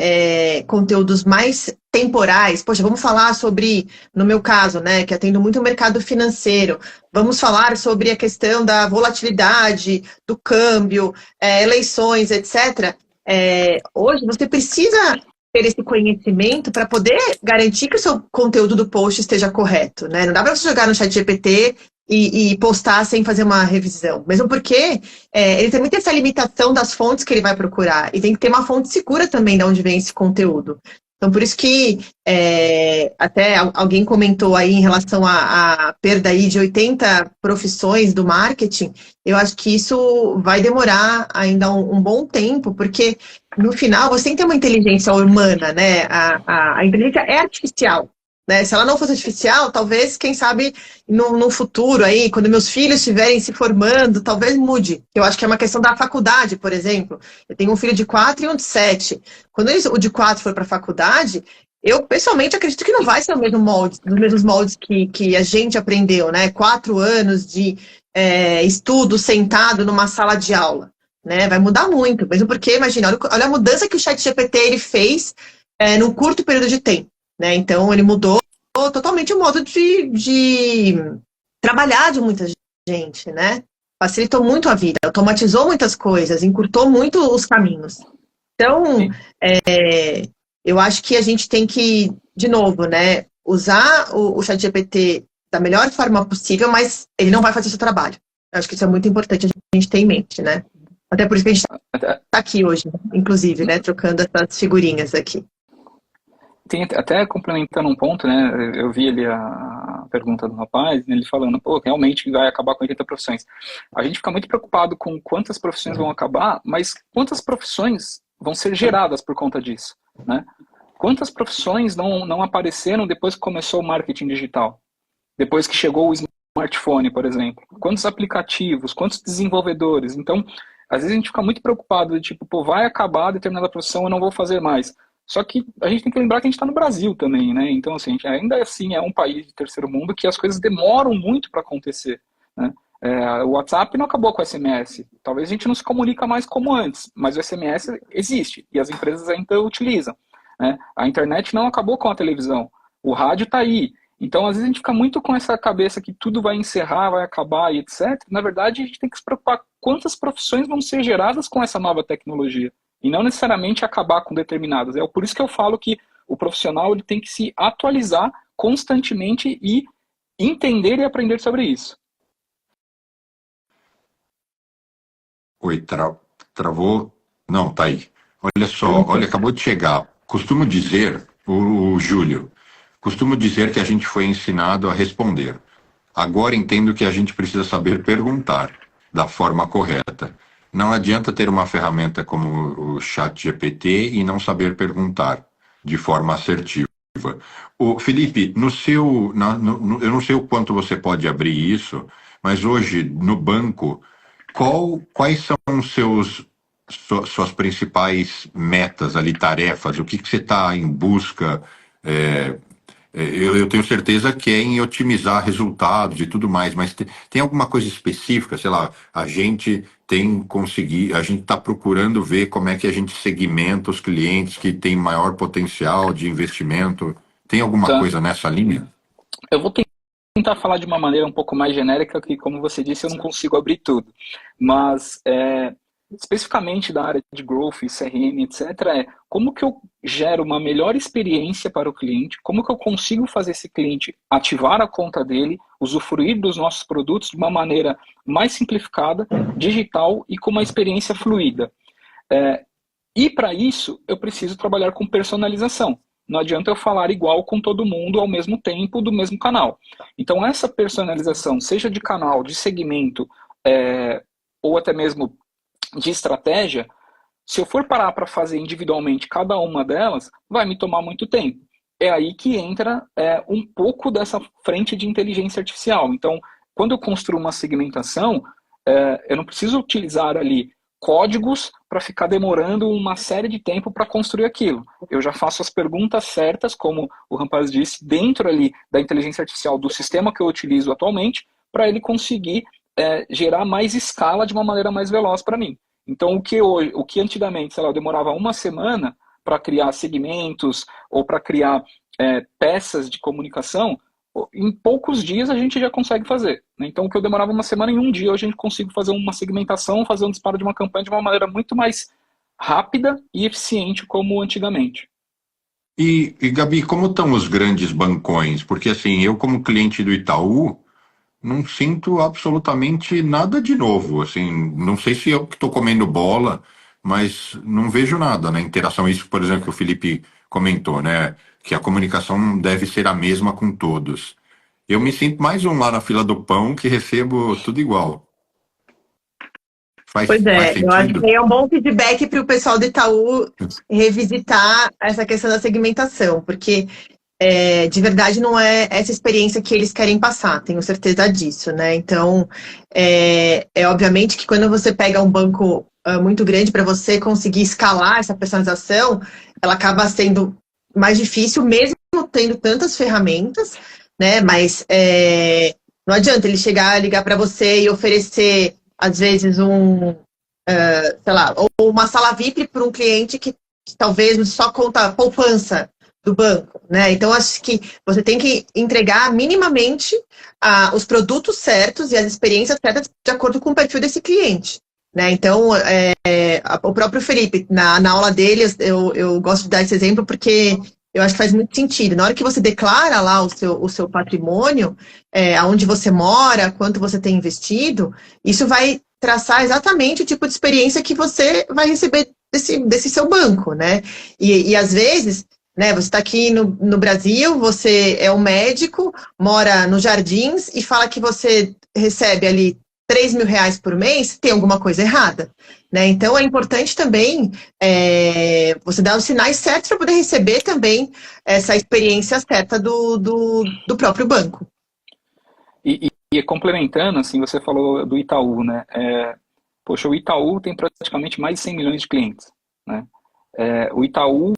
conteúdos mais temporais, poxa, vamos falar sobre, no meu caso, né, que atendo muito o mercado financeiro, vamos falar sobre a questão da volatilidade, do câmbio, eleições, etc. Hoje você precisa ter esse conhecimento para poder garantir que o seu conteúdo do post esteja correto, né? Não dá para você jogar no ChatGPT e postar sem fazer uma revisão. Mesmo porque ele tem muito essa limitação das fontes que ele vai procurar. E tem que ter uma fonte segura também de onde vem esse conteúdo. Então, por isso que até alguém comentou aí em relação à perda aí de 80 profissões do marketing, eu acho que isso vai demorar ainda um bom tempo, porque no final você tem que ter uma inteligência humana, né? A inteligência é artificial. Né? Se ela não fosse artificial, talvez, quem sabe, no futuro aí, quando meus filhos estiverem se formando, talvez mude. Eu acho que é uma questão da faculdade, por exemplo. Eu tenho um filho de 4 e um de 7. Quando o de 4 for para a faculdade, eu pessoalmente acredito que não vai ser o mesmo molde, os mesmos moldes que a gente aprendeu, né? 4 anos de estudo sentado numa sala de aula. Né? Vai mudar muito, mesmo porque, imagina, olha a mudança que o ChatGPT ele fez num curto período de tempo. Né? Então, ele mudou totalmente o modo de trabalhar de muita gente, né? Facilitou muito a vida, automatizou muitas coisas, encurtou muito os caminhos. Então, eu acho que a gente tem que, de novo, né, usar o ChatGPT da melhor forma possível, mas ele não vai fazer o seu trabalho. Eu acho que isso é muito importante a gente ter em mente, né? Até por isso que a gente está aqui hoje, inclusive, né, trocando essas figurinhas aqui. Tem até complementando um ponto, né? Eu vi ali a pergunta do rapaz, né, ele falando, pô, realmente vai acabar com 80 profissões. A gente fica muito preocupado com quantas profissões vão acabar, mas quantas profissões vão ser geradas por conta disso, né? Quantas profissões não apareceram depois que começou o marketing digital? Depois que chegou o smartphone, por exemplo? Quantos aplicativos? Quantos desenvolvedores? Então, às vezes a gente fica muito preocupado, de tipo, pô, vai acabar determinada profissão, eu não vou fazer mais. Só que a gente tem que lembrar que a gente está no Brasil também, né? Então, assim, ainda assim é um país de terceiro mundo que as coisas demoram muito para acontecer, né? O WhatsApp não acabou com o SMS. Talvez a gente não se comunica mais como antes, mas o SMS existe e as empresas ainda utilizam, né? A internet não acabou com a televisão. O rádio está aí. Então, às vezes a gente fica muito com essa cabeça que tudo vai encerrar, vai acabar e etc. Na verdade, a gente tem que se preocupar quantas profissões vão ser geradas com essa nova tecnologia. E não necessariamente acabar com determinadas. É por isso que eu falo que o profissional ele tem que se atualizar constantemente e entender e aprender sobre isso. Oi, travou? Não, tá aí. Olha só, olha, acabou de chegar. Costumo dizer, o Júlio, costumo dizer que a gente foi ensinado a responder. Agora entendo que a gente precisa saber perguntar da forma correta. Não adianta ter uma ferramenta como o ChatGPT e não saber perguntar de forma assertiva. Felipe, eu não sei o quanto você pode abrir isso, mas hoje no banco, quais são suas principais metas ali, tarefas? O que você está em busca? Eu tenho certeza que é em otimizar resultados e tudo mais, mas tem alguma coisa específica, sei lá, a gente a gente está procurando ver como é que a gente segmenta os clientes que têm maior potencial de investimento. Tem alguma Tá? coisa nessa linha? Eu vou tentar falar de uma maneira um pouco mais genérica, que, como você disse, eu não consigo abrir tudo. Mas, especificamente da área de growth, CRM, etc., como que eu gero uma melhor experiência para o cliente, como que eu consigo fazer esse cliente ativar a conta dele, usufruir dos nossos produtos de uma maneira mais simplificada, digital e com uma experiência fluida. E para isso, eu preciso trabalhar com personalização. Não adianta eu falar igual com todo mundo ao mesmo tempo, do mesmo canal. Então, essa personalização, seja de canal, de segmento, ou até mesmo de estratégia, se eu for parar para fazer individualmente cada uma delas, vai me tomar muito tempo. É aí que entra um pouco dessa frente de inteligência artificial. Então, quando eu construo uma segmentação, eu não preciso utilizar ali códigos para ficar demorando uma série de tempo para construir aquilo. Eu já faço as perguntas certas, como o Rampaz disse, dentro ali da inteligência artificial do sistema que eu utilizo atualmente, para ele conseguir gerar mais escala de uma maneira mais veloz para mim. Então, o que antigamente, sei lá, eu demorava uma semana para criar segmentos ou para criar peças de comunicação, em poucos dias a gente já consegue fazer. Então, o que eu demorava uma semana, em um dia, hoje a gente consegue fazer uma segmentação, fazer um disparo de uma campanha de uma maneira muito mais rápida e eficiente como antigamente. E Gabi, como estão os grandes bancões? Porque assim, eu como cliente do Itaú, não sinto absolutamente nada de novo. Assim, não sei se eu que estou comendo bola, mas não vejo nada na interação. Isso, por exemplo, que o Felipe comentou, né? Que a comunicação deve ser a mesma com todos. Eu me sinto mais um lá na fila do pão que recebo tudo igual. Pois Faz é, eu acho sentido? que é um bom feedback para o pessoal do Itaú revisitar essa questão da segmentação, porque de verdade não é essa experiência que eles querem passar, tenho certeza disso, né? Então, obviamente que quando você pega um banco muito grande para você conseguir escalar essa personalização, ela acaba sendo mais difícil, mesmo tendo tantas ferramentas, né? Mas não adianta ele chegar, ligar para você e oferecer, às vezes, sei lá, ou uma sala VIP para um cliente que talvez só conta poupança do banco, né? Então, acho que você tem que entregar minimamente os produtos certos e as experiências certas de acordo com o perfil desse cliente, né? Então, o próprio Felipe, na aula dele, eu gosto de dar esse exemplo porque eu acho que faz muito sentido. Na hora que você declara lá o seu patrimônio, aonde você mora, quanto você tem investido, isso vai traçar exatamente o tipo de experiência que você vai receber desse seu banco, né? E às vezes, né, você está aqui no Brasil, você é um médico, mora nos Jardins e fala que você recebe ali R$ 3.000 por mês, tem alguma coisa errada, né? Então é importante também você dar os sinais certos para poder receber também essa experiência certa do próprio banco. E complementando, assim, você falou do Itaú, né? Poxa, o Itaú tem praticamente mais de 100 milhões de clientes, né? O Itaú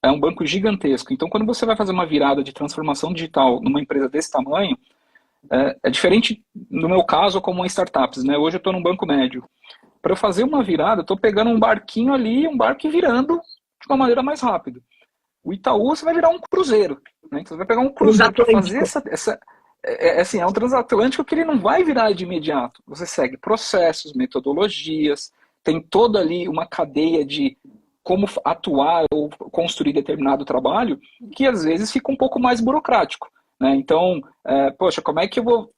é um banco gigantesco. Então, quando você vai fazer uma virada de transformação digital numa empresa desse tamanho, é diferente, no meu caso, como em startups, né? Hoje eu estou num banco médio. Para eu fazer uma virada, eu estou pegando um barquinho ali, um barco e virando de uma maneira mais rápida. O Itaú, você vai virar um cruzeiro, né? Então, você vai pegar um cruzeiro para fazer é um transatlântico que ele não vai virar de imediato. Você segue processos, metodologias, tem toda ali uma cadeia de como atuar ou construir determinado trabalho, que às vezes fica um pouco mais burocrático, né? Então, poxa, como é que eu vou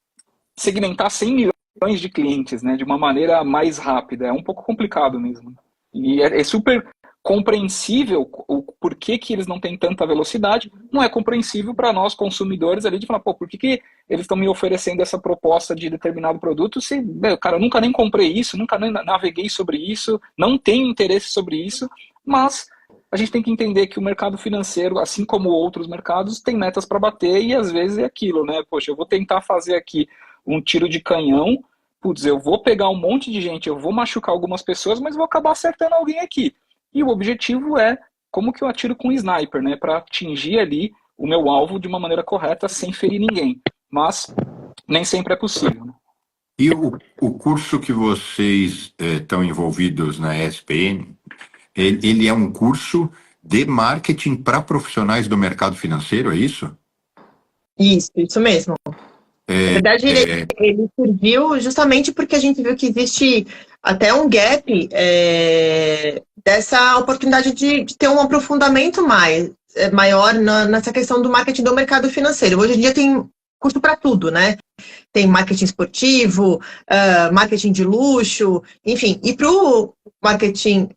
segmentar 100 milhões de clientes, né, de uma maneira mais rápida? É um pouco complicado mesmo. E é super compreensível o porquê que eles não têm tanta velocidade, não é compreensível para nós consumidores ali de falar, pô, por que eles estão me oferecendo essa proposta de determinado produto se, cara, eu nunca nem comprei isso, nunca nem naveguei sobre isso, não tenho interesse sobre isso, mas a gente tem que entender que o mercado financeiro, assim como outros mercados, tem metas para bater e às vezes é aquilo, né? Poxa, eu vou tentar fazer aqui um tiro de canhão, putz, eu vou pegar um monte de gente, eu vou machucar algumas pessoas, mas vou acabar acertando alguém aqui. E o objetivo é como que eu atiro com um sniper, né? Para atingir ali o meu alvo de uma maneira correta, sem ferir ninguém. Mas nem sempre é possível, né? E o curso que vocês estão envolvidos na ESPM, ele é um curso de marketing para profissionais do mercado financeiro, é isso? Isso mesmo. Na verdade, ele surgiu justamente porque a gente viu que existe até um gap dessa oportunidade de ter um aprofundamento maior nessa questão do marketing do mercado financeiro. Hoje em dia tem curso para tudo, né? Tem marketing esportivo, marketing de luxo, enfim. E para o marketing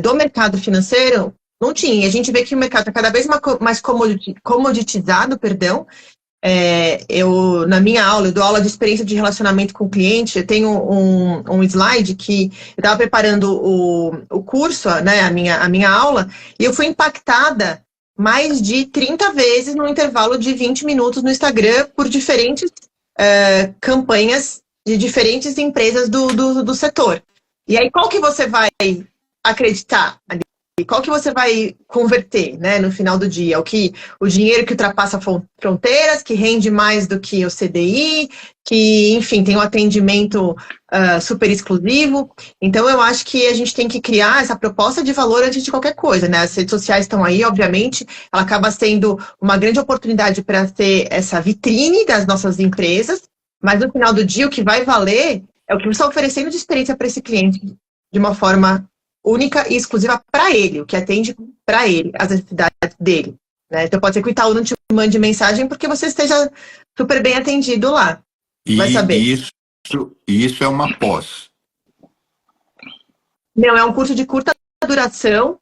do mercado financeiro, não tinha. A gente vê que o mercado está cada vez mais comoditizado, perdão. Na minha aula, eu dou aula de experiência de relacionamento com o cliente, eu tenho um slide que eu estava preparando o curso, né, a minha aula, e eu fui impactada mais de 30 vezes no intervalo de 20 minutos no Instagram por diferentes campanhas de diferentes empresas do setor. E aí, qual que você vai acreditar ali? Qual que você vai converter, né, no final do dia? O dinheiro que ultrapassa fronteiras, que rende mais do que o CDI, que, enfim, tem um atendimento super exclusivo. Então, eu acho que a gente tem que criar essa proposta de valor antes de qualquer coisa, né? As redes sociais estão aí, obviamente, ela acaba sendo uma grande oportunidade para ser essa vitrine das nossas empresas, mas no final do dia, o que vai valer é o que você está oferecendo de experiência para esse cliente de uma forma única e exclusiva para ele, o que atende para ele, as necessidades dele. Né? Então pode ser que o Itaú não te mande mensagem porque você esteja super bem atendido lá. Vai saber. Isso é uma pós. Não, é um curso de curta duração,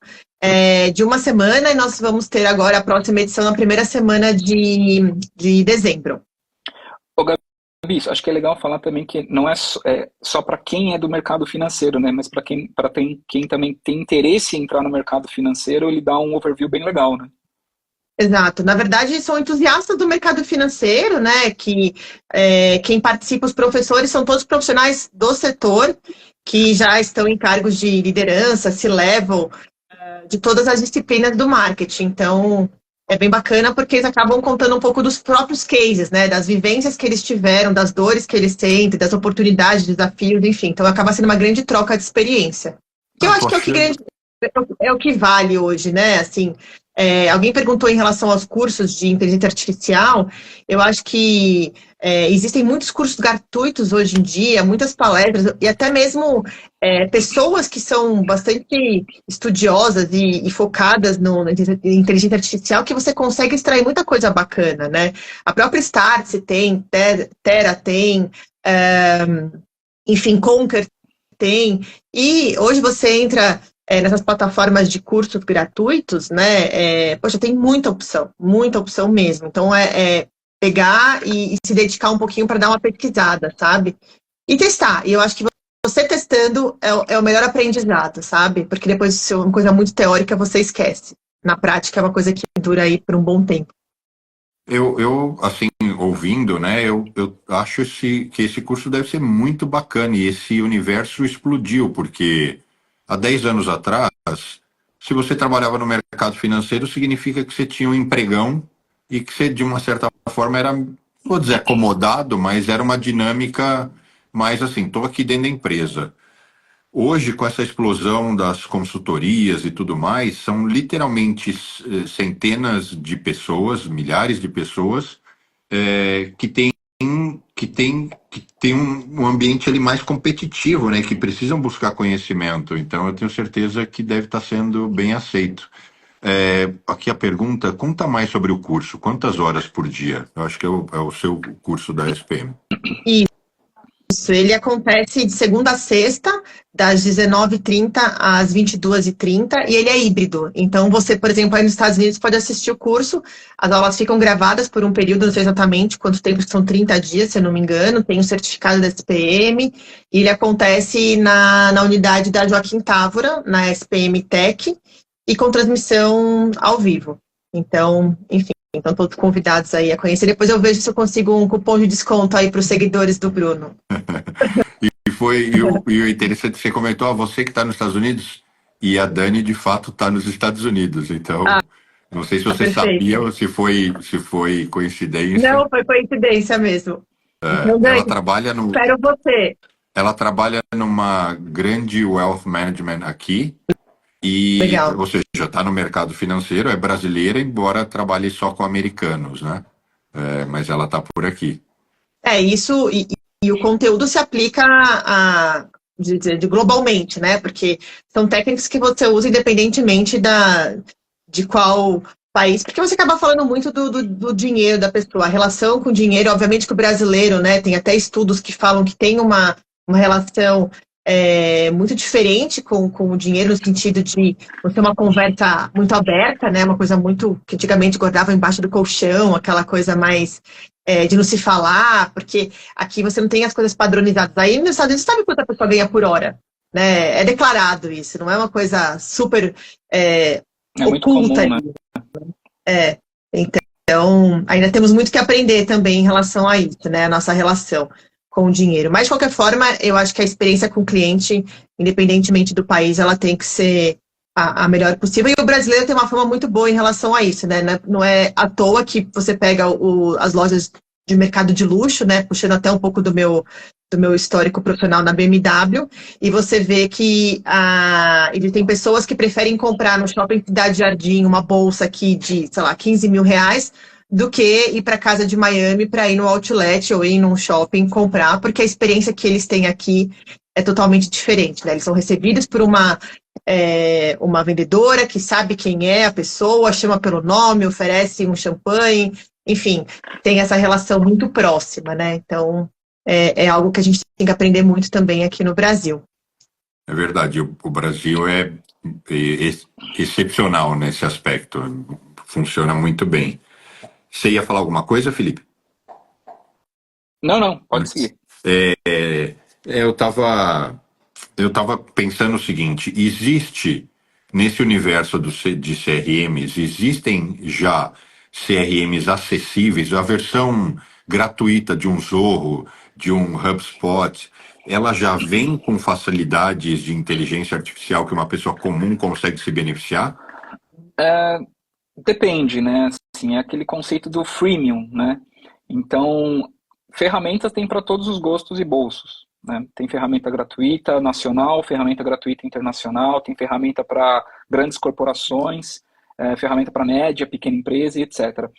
de uma semana, e nós vamos ter agora a próxima edição na primeira semana de dezembro. Ô, Gabi, acho que é legal falar também que não é só para quem é do mercado financeiro, né? Mas para quem também tem interesse em entrar no mercado financeiro, ele dá um overview bem legal, né? Exato. Na verdade, são entusiastas do mercado financeiro, né? Que quem participa, os professores, são todos profissionais do setor que já estão em cargos de liderança, C-level, de todas as disciplinas do marketing. Então, é bem bacana porque eles acabam contando um pouco dos próprios cases, né? Das vivências que eles tiveram, das dores que eles sentem, das oportunidades, desafios, enfim. Então, acaba sendo uma grande troca de experiência. Que eu acho que é o que vale hoje, né? Assim, alguém perguntou em relação aos cursos de inteligência artificial. Eu acho que existem muitos cursos gratuitos hoje em dia, muitas palestras, e até mesmo pessoas que são bastante estudiosas e focadas na inteligência artificial, que você consegue extrair muita coisa bacana, né? A própria Startse tem, Terra tem, enfim, Conquer tem, e hoje você entra nessas plataformas de cursos gratuitos, né? Poxa, tem muita opção mesmo. Então, pegar e se dedicar um pouquinho para dar uma pesquisada, sabe? E testar. E eu acho que você testando é o melhor aprendizado, sabe? Porque depois, se é uma coisa muito teórica, você esquece. Na prática, é uma coisa que dura aí por um bom tempo. Eu assim, ouvindo, né, eu acho que esse curso deve ser muito bacana e esse universo explodiu, porque há 10 anos atrás, se você trabalhava no mercado financeiro, significa que você tinha um empregão e que você, de uma certa forma, era, não vou dizer acomodado, mas era uma dinâmica mais assim, estou aqui dentro da empresa. Hoje, com essa explosão das consultorias e tudo mais, são literalmente centenas de pessoas, milhares de pessoas, que tem um ambiente ali mais competitivo, né, que precisam buscar conhecimento. Então, eu tenho certeza que deve estar sendo bem aceito. Aqui a pergunta, conta mais sobre o curso. Quantas horas por dia? Eu acho que é o seu curso da SPM. Isso, ele acontece de segunda a sexta, das 19h30 às 22h30, e ele é híbrido. Então, você, por exemplo, aí nos Estados Unidos pode assistir o curso, as aulas ficam gravadas por um período, não sei exatamente quanto tempo, são 30 dias, se eu não me engano, tem o certificado da SPM, e ele acontece na unidade da Joaquim Távora, na SPM Tech, e com transmissão ao vivo. Então, enfim, estão todos convidados aí a conhecer. Depois eu vejo se eu consigo um cupom de desconto aí para os seguidores do Bruno. E o interessante, você comentou, você que está nos Estados Unidos, e a Dani, de fato, está nos Estados Unidos. Então, Não sei se Tá você sabia perfeito. ou se foi coincidência. Não, foi coincidência mesmo. Então, Ela Dani, trabalha no, espero você. ela trabalha numa grande wealth management aqui e, Legal. ou seja, está no mercado financeiro, é brasileira, embora trabalhe só com americanos, né? Mas ela está por aqui. É isso, e o conteúdo se aplica de globalmente, né? Porque são técnicas que você usa independentemente de qual país, porque você acaba falando muito do dinheiro da pessoa, a relação com o dinheiro, obviamente que o brasileiro, né? Tem até estudos que falam que tem uma relação muito diferente com o dinheiro, no sentido de você ter uma conversa muito aberta, né? Uma coisa muito que antigamente guardava embaixo do colchão, aquela coisa mais de não se falar, porque aqui você não tem as coisas padronizadas. Aí nos Estados Unidos, sabe quanto a pessoa ganha por hora? Né? É declarado isso, não é uma coisa super É muito oculta comum, né? ali. É, então, ainda temos muito que aprender também em relação a isso, né? A nossa relação com o dinheiro. Mas, de qualquer forma, eu acho que a experiência com o cliente, independentemente do país, ela tem que ser a melhor possível. E o brasileiro tem uma fama muito boa em relação a isso, né? Não é à toa que você pega as lojas de mercado de luxo, né? Puxando até um pouco do meu histórico profissional na BMW, e você vê que ele tem pessoas que preferem comprar no shopping Cidade Jardim uma bolsa aqui de, sei lá, 15 mil reais, do que ir para casa de Miami para ir no outlet ou ir num shopping comprar, porque a experiência que eles têm aqui é totalmente diferente, né? Eles são recebidos por uma vendedora que sabe quem é a pessoa, chama pelo nome, oferece um champanhe, enfim, tem essa relação muito próxima, né? Então, é algo que a gente tem que aprender muito também aqui no Brasil. É verdade, o Brasil é excepcional nesse aspecto. Funciona muito bem. Você ia falar alguma coisa, Felipe? Não, não, pode seguir. Eu estava pensando o seguinte: existe nesse universo de CRMs, existem já CRMs acessíveis, a versão gratuita de um Zorro, de um HubSpot, ela já vem com facilidades de inteligência artificial que uma pessoa comum consegue se beneficiar? Depende, né? Assim, é aquele conceito do freemium, né? Então, ferramentas tem para todos os gostos e bolsos, né? Tem ferramenta gratuita nacional, ferramenta gratuita internacional, tem ferramenta para grandes corporações, ferramenta para média, pequena empresa e etc.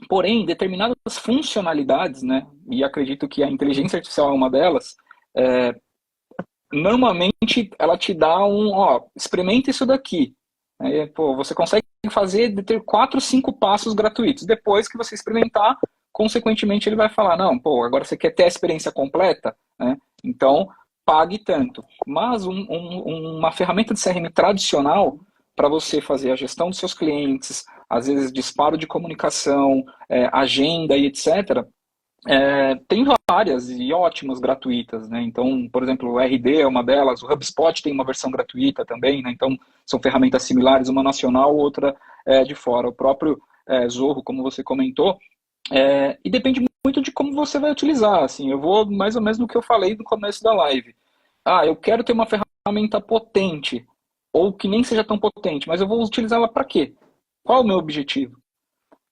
Porém, determinadas funcionalidades, né? E acredito que a inteligência artificial é uma delas. Normalmente, ela te dá experimenta isso daqui. Aí, pô, você consegue ter 4, 5 passos gratuitos. Depois que você experimentar, consequentemente ele vai falar, não, pô, agora você quer ter a experiência completa, né? Então pague tanto. Mas uma ferramenta de CRM tradicional para você fazer a gestão dos seus clientes, às vezes disparo de comunicação, agenda e etc., tem várias e ótimas gratuitas, né? Então, por exemplo, o RD é uma delas, o HubSpot tem uma versão gratuita também, né? Então, são ferramentas similares, uma nacional, outra de fora. O próprio Zorro, como você comentou, e depende muito de como você vai utilizar, assim, eu vou mais ou menos no que eu falei no começo da live. Eu quero ter uma ferramenta potente, ou que nem seja tão potente, mas eu vou utilizá-la para quê? Qual é o meu objetivo?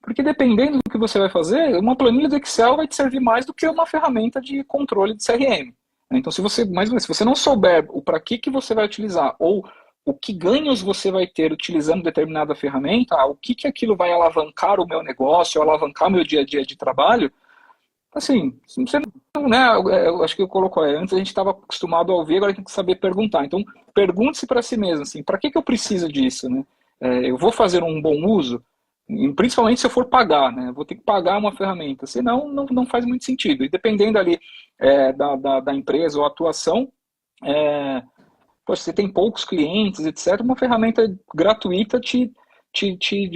Porque dependendo do que você vai fazer, uma planilha do Excel vai te servir mais do que uma ferramenta de controle de CRM. Então, se você não souber o para que você vai utilizar, ou o que ganhos você vai ter utilizando determinada ferramenta, o que aquilo vai alavancar o meu negócio, ou alavancar o meu dia a dia de trabalho, assim, você não, né, eu acho que eu coloco, antes a gente estava acostumado a ouvir, agora tem que saber perguntar. Então, pergunte-se para si mesmo, assim, para que eu preciso disso, né? Eu vou fazer um bom uso? Principalmente se eu for pagar, né? Vou ter que pagar uma ferramenta, senão não faz muito sentido. E dependendo ali da empresa ou atuação, você tem poucos clientes, etc., uma ferramenta gratuita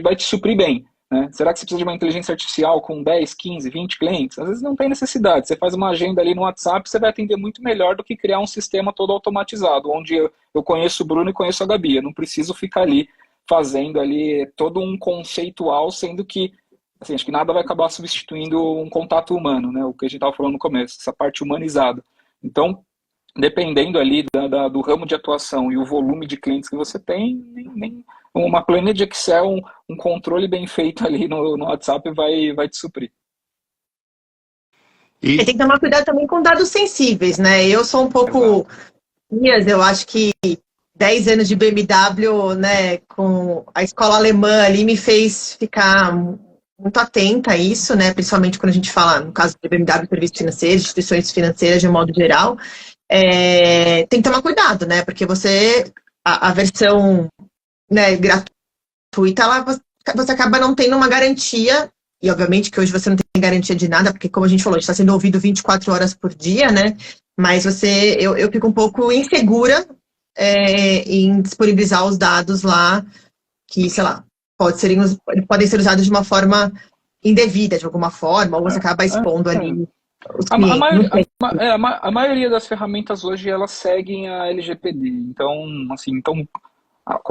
vai te suprir bem. Né? Será que você precisa de uma inteligência artificial com 10, 15, 20 clientes? Às vezes não tem necessidade. Você faz uma agenda ali no WhatsApp, você vai atender muito melhor do que criar um sistema todo automatizado, onde eu conheço o Bruno e conheço a Gabi. Eu não preciso ficar ali fazendo ali todo um conceitual, sendo que assim, acho que nada vai acabar substituindo um contato humano, né? O que a gente estava falando no começo, essa parte humanizada. Então, dependendo ali do ramo de atuação e o volume de clientes que você tem, uma planilha de Excel, um controle bem feito ali no WhatsApp vai te suprir. E tem que tomar cuidado também com dados sensíveis, né? Eu sou um pouco... Eu acho que 10 anos de BMW, né, com a escola alemã ali, me fez ficar muito atenta a isso, né? Principalmente quando a gente fala, no caso de BMW, serviços financeiros, instituições financeiras de um modo geral. Tem que tomar cuidado, né? Porque a versão, né, gratuita, você acaba não tendo uma garantia. E, obviamente, que hoje você não tem garantia de nada, porque, como a gente falou, a gente está sendo ouvido 24 horas por dia, né? Mas eu fico um pouco insegura em disponibilizar os dados lá, que, sei lá, podem ser usados de uma forma indevida, de alguma forma, ou você acaba expondo ali os clientes. A maioria das ferramentas hoje, elas seguem a LGPD. Então, assim, como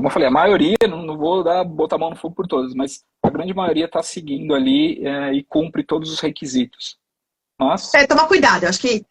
eu falei, a maioria, não vou botar a mão no fogo por todas, mas a grande maioria está seguindo ali e cumpre todos os requisitos. Mas... tomar cuidado, eu acho que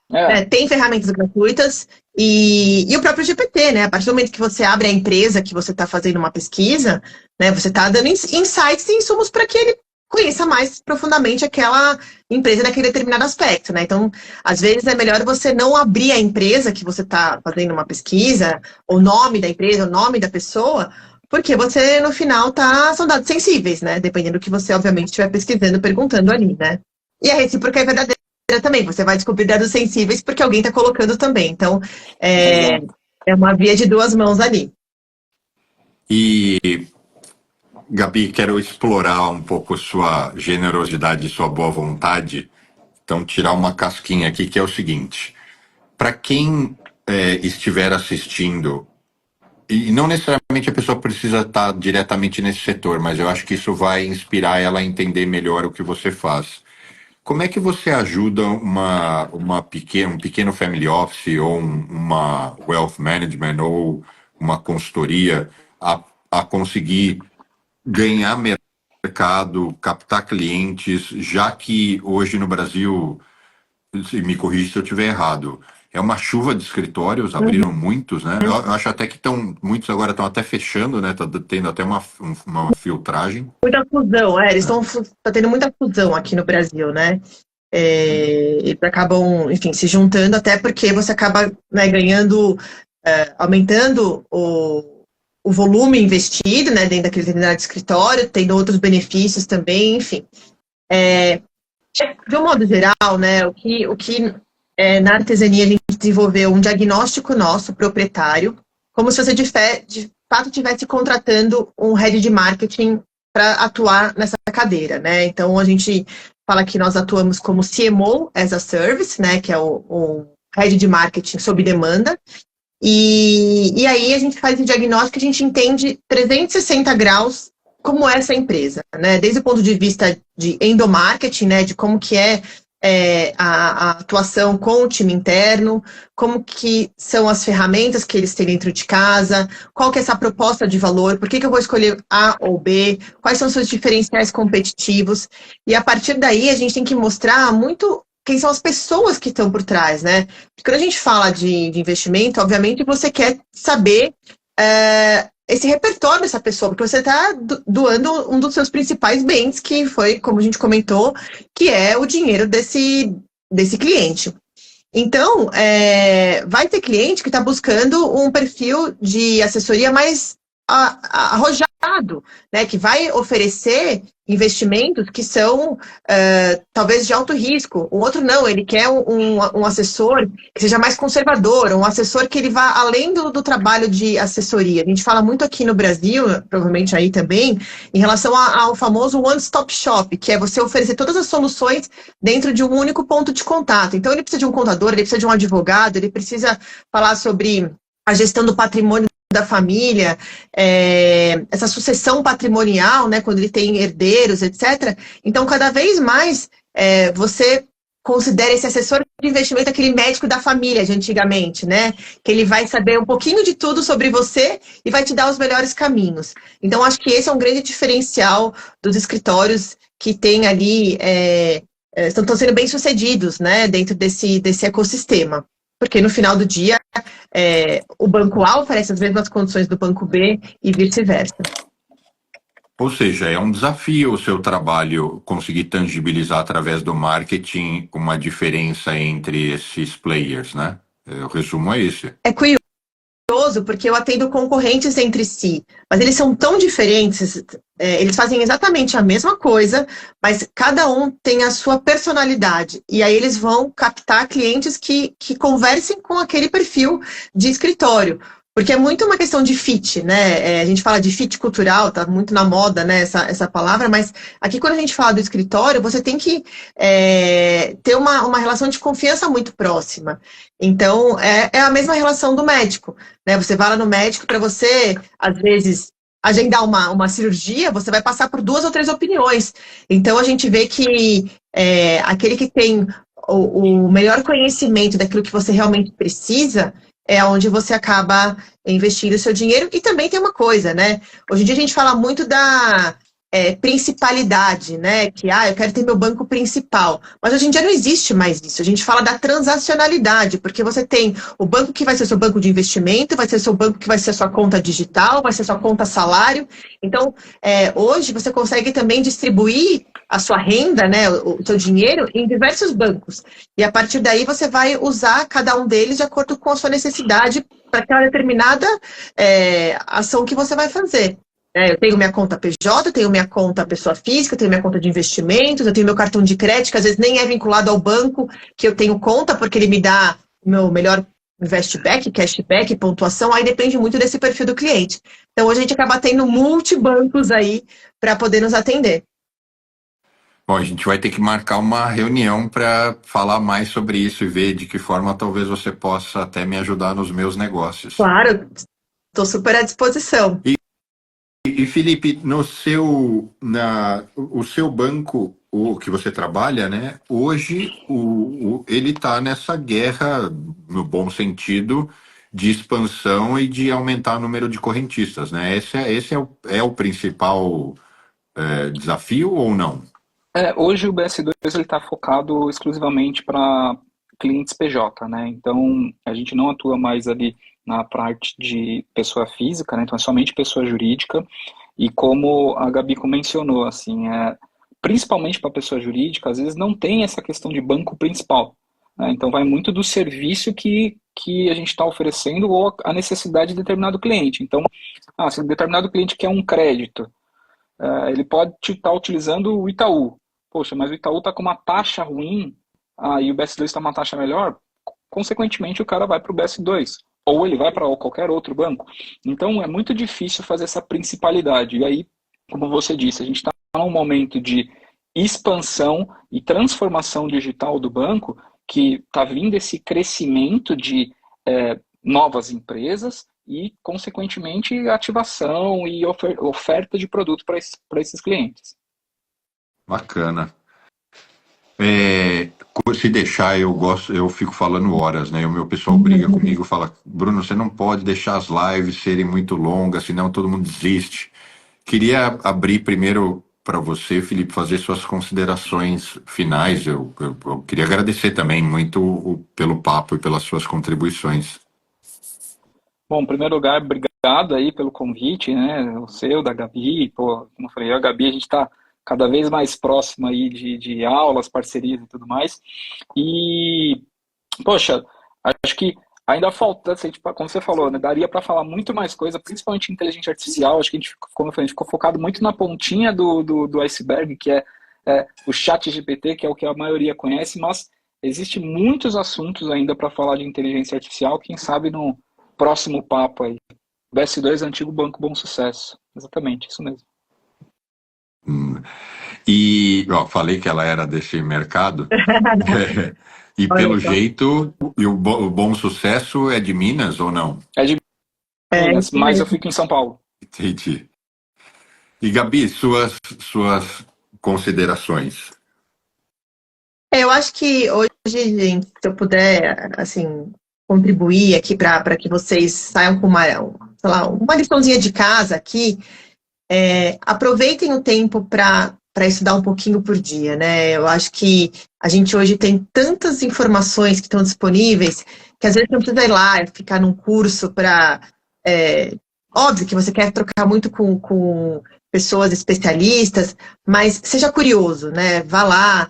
tem ferramentas gratuitas e o próprio GPT, né? A partir do momento que você abre a empresa, que você está fazendo uma pesquisa, né? Você está dando insights e insumos para que ele conheça mais profundamente aquela empresa naquele determinado aspecto, né? Então, às vezes é melhor você não abrir a empresa que você está fazendo uma pesquisa, o nome da empresa, o nome da pessoa, porque você, no final, são dados sensíveis, né? Dependendo do que você, obviamente, estiver pesquisando, perguntando ali, né? E a recíproca é verdadeira também. Você vai descobrir dados sensíveis porque alguém está colocando também. Então, é uma via de duas mãos ali. E, Gabi, quero explorar um pouco sua generosidade e sua boa vontade. Então, tirar uma casquinha aqui, que é o seguinte. Para quem estiver assistindo, e não necessariamente a pessoa precisa estar diretamente nesse setor, mas eu acho que isso vai inspirar ela a entender melhor o que você faz. Como é que você ajuda um pequeno family office ou uma wealth management ou uma consultoria a conseguir ganhar mercado, captar clientes, já que hoje no Brasil, me corrija se eu estiver errado, é uma chuva de escritórios, abriram muitos, né? Eu acho até que muitos agora estão até fechando, né? Tá tendo até uma filtragem. Muita fusão, eles tá tendo muita fusão aqui no Brasil, né? Eles acabam, enfim, se juntando, até porque você acaba, né, ganhando, aumentando o volume investido, né, dentro daquele determinado escritório, tendo outros benefícios também, enfim. De um modo geral, né, o que na artesania a gente desenvolveu um diagnóstico nosso, proprietário, como se você de fato estivesse contratando um head de marketing para atuar nessa cadeira, né? Então a gente fala que nós atuamos como CMO as a Service, né? Que é o head de marketing sob demanda. E aí a gente faz o diagnóstico, a gente entende 360 graus como é essa empresa, né? Desde o ponto de vista de endomarketing, né? De como que é a atuação com o time interno, como que são as ferramentas que eles têm dentro de casa, qual que é essa proposta de valor, por que eu vou escolher A ou B, quais são os seus diferenciais competitivos, e a partir daí a gente tem que mostrar muito quem são as pessoas que estão por trás, né? Porque quando a gente fala de investimento, obviamente você quer saber esse repertório dessa pessoa, porque você está doando um dos seus principais bens, que foi, como a gente comentou, que é o dinheiro desse cliente. Então, vai ter cliente que está buscando um perfil de assessoria mais arrojado, né, que vai oferecer investimentos que são talvez de alto risco. O outro não, ele quer um assessor que seja mais conservador, um assessor que ele vá além do trabalho de assessoria. A gente fala muito aqui no Brasil, provavelmente aí também, em relação ao famoso one-stop shop, que é você oferecer todas as soluções dentro de um único ponto de contato. Então ele precisa de um contador, ele precisa de um advogado, ele precisa falar sobre a gestão do patrimônio da família, essa sucessão patrimonial, né, quando ele tem herdeiros, etc. Então, cada vez mais, você considera esse assessor de investimento aquele médico da família de antigamente, né? Que ele vai saber um pouquinho de tudo sobre você e vai te dar os melhores caminhos. Então, acho que esse é um grande diferencial dos escritórios que tem ali, estão sendo bem sucedidos, né, dentro desse ecossistema. Porque no final do dia, o banco A oferece as mesmas condições do banco B e vice-versa. Ou seja, é um desafio o seu trabalho conseguir tangibilizar através do marketing uma diferença entre esses players, né? O resumo é esse. É curioso porque eu atendo concorrentes entre si, mas eles são tão diferentes, eles fazem exatamente a mesma coisa, mas cada um tem a sua personalidade. E aí eles vão captar clientes que conversem com aquele perfil de escritório. Porque é muito uma questão de fit, né? A gente fala de fit cultural, tá muito na moda, né, essa palavra, mas aqui quando a gente fala do escritório, você tem que ter uma relação de confiança muito próxima. Então, é a mesma relação do médico, né? Você vai lá no médico para você, às vezes, agendar uma cirurgia, você vai passar por 2 ou 3 opiniões. Então, a gente vê que aquele que tem o melhor conhecimento daquilo que você realmente precisa é onde você acaba investindo o seu dinheiro. E também tem uma coisa, né? Hoje em dia a gente fala muito da principalidade, né? Que, eu quero ter meu banco principal. Mas hoje em dia não existe mais isso. A gente fala da transacionalidade, porque você tem o banco que vai ser seu banco de investimento, vai ser seu banco que vai ser sua conta digital, vai ser sua conta salário. Então, hoje você consegue também distribuir a sua renda, né, o seu dinheiro, em diversos bancos. E a partir daí você vai usar cada um deles de acordo com a sua necessidade para aquela determinada ação que você vai fazer. Eu tenho minha conta PJ, eu tenho minha conta pessoa física, eu tenho minha conta de investimentos, eu tenho meu cartão de crédito, que às vezes nem é vinculado ao banco que eu tenho conta, porque ele me dá meu melhor investback, cashback, pontuação, aí depende muito desse perfil do cliente. Então hoje a gente acaba tendo multibancos aí para poder nos atender. Bom, a gente vai ter que marcar uma reunião para falar mais sobre isso e ver de que forma talvez você possa até me ajudar nos meus negócios. Claro, estou super à disposição. E Felipe, o seu banco, o que você trabalha, né? Hoje ele está nessa guerra, no bom sentido, de expansão e de aumentar o número de correntistas, né? Esse é o principal desafio ou não? Hoje o BS2 está focado exclusivamente para clientes PJ, né? Então a gente não atua mais ali na parte de pessoa física, né? Então é somente pessoa jurídica. E como a Gabi mencionou, assim, principalmente para pessoa jurídica, às vezes não tem essa questão de banco principal, né? Então vai muito do serviço que a gente está oferecendo ou a necessidade de determinado cliente. Então, se um determinado cliente quer um crédito, ele pode estar utilizando o Itaú. Poxa, mas o Itaú está com uma taxa ruim, e o BS2 está com uma taxa melhor, consequentemente o cara vai para o BS2, ou ele vai para qualquer outro banco. Então é muito difícil fazer essa principalidade. E aí, como você disse, a gente está num momento de expansão e transformação digital do banco, que está vindo esse crescimento de novas empresas e, consequentemente, ativação e oferta de produto para esses clientes. Bacana. Se deixar, eu fico falando horas, né? O meu pessoal briga comigo, fala, Bruno, você não pode deixar as lives serem muito longas, senão todo mundo desiste. Queria abrir primeiro para você, Felipe, fazer suas considerações finais. Eu queria agradecer também muito pelo papo e pelas suas contribuições. Bom, em primeiro lugar, obrigado aí pelo convite, né? O seu, da Gabi, como eu falei, eu e a Gabi, a gente está cada vez mais próximo aí de aulas, parcerias e tudo mais. E, poxa, acho que ainda falta, assim, tipo, como você falou, né, daria para falar muito mais coisa, principalmente inteligência artificial. Acho que a gente, como eu falei, a gente ficou focado muito na pontinha do iceberg, que é o ChatGPT, que é o que a maioria conhece, mas existem muitos assuntos ainda para falar de inteligência artificial, quem sabe no próximo papo aí. BS2, antigo Banco Bom Sucesso. Exatamente, isso mesmo. E falei que ela era desse mercado. E pelo jeito, o Bom Sucesso é de Minas ou não? É de Minas, mas eu fico em São Paulo. Entendi. E Gabi, suas considerações? Eu acho que hoje, gente, se eu puder, assim, contribuir aqui para que vocês saiam com uma liçãozinha de casa aqui, aproveitem o tempo para estudar um pouquinho por dia, né? Eu acho que a gente hoje tem tantas informações que estão disponíveis que às vezes não precisa ir lá ficar num curso para... óbvio que você quer trocar muito com pessoas especialistas, mas seja curioso, né? Vá lá,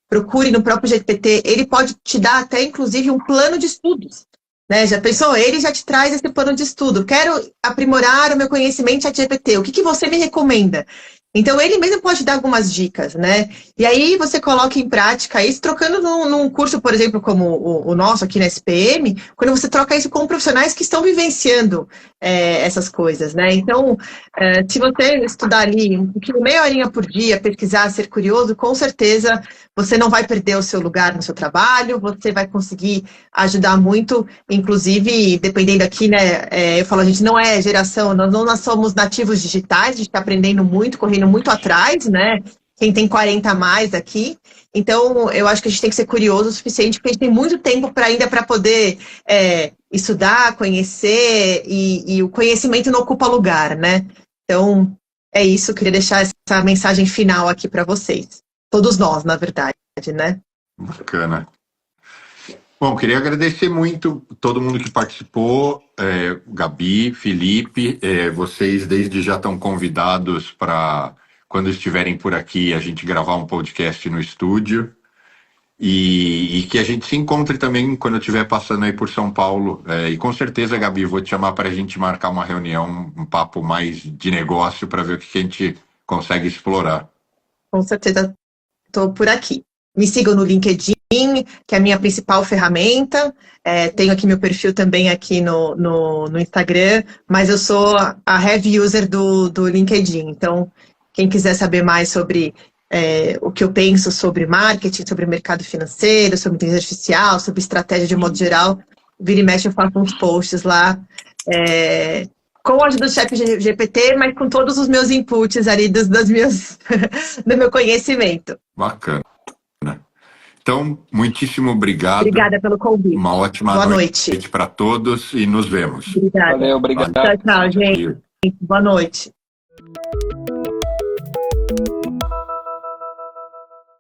procure no próprio GPT, ele pode te dar até, inclusive, um plano de estudos. Né? Já pensou? Ele já te traz esse plano de estudo. Quero aprimorar o meu conhecimento ChatGPT. O que você me recomenda? Então, ele mesmo pode dar algumas dicas, né? E aí você coloca em prática isso, trocando num curso, por exemplo, como o nosso aqui na SPM, quando você troca isso com profissionais que estão vivenciando essas coisas, né? Então, se você estudar ali um pouquinho, meia horinha por dia, pesquisar, ser curioso, com certeza você não vai perder o seu lugar no seu trabalho, você vai conseguir ajudar muito, inclusive, dependendo aqui, né? Eu falo, a gente não é geração, nós somos nativos digitais, a gente está aprendendo muito, correndo muito atrás, né? Quem tem 40 a mais aqui. Então, eu acho que a gente tem que ser curioso o suficiente, porque a gente tem muito tempo ainda para poder estudar, conhecer, e o conhecimento não ocupa lugar, né? Então, é isso. Eu queria deixar essa mensagem final aqui para vocês. Todos nós, na verdade, né? Bacana. Bom, queria agradecer muito todo mundo que participou, Gabi, Felipe, vocês desde já estão convidados para, quando estiverem por aqui, a gente gravar um podcast no estúdio e que a gente se encontre também quando eu estiver passando aí por São Paulo. E com certeza, Gabi, vou te chamar para a gente marcar uma reunião, um papo mais de negócio para ver o que a gente consegue explorar. Com certeza, estou por aqui. Me sigam no LinkedIn, que é a minha principal ferramenta. Tenho aqui meu perfil também aqui no Instagram, mas eu sou a heavy user do LinkedIn. Então, quem quiser saber mais sobre o que eu penso sobre marketing, sobre mercado financeiro, sobre inteligência artificial, sobre estratégia de um modo geral, vira e mexe eu faço uns posts lá, com a ajuda do ChatGPT, mas com todos os meus inputs ali do meu conhecimento. Bacana. Então, muitíssimo obrigado. Obrigada pelo convite. Uma ótima Boa noite para todos e nos vemos. Obrigada. Valeu, obrigado. Tchau, gente. Boa noite.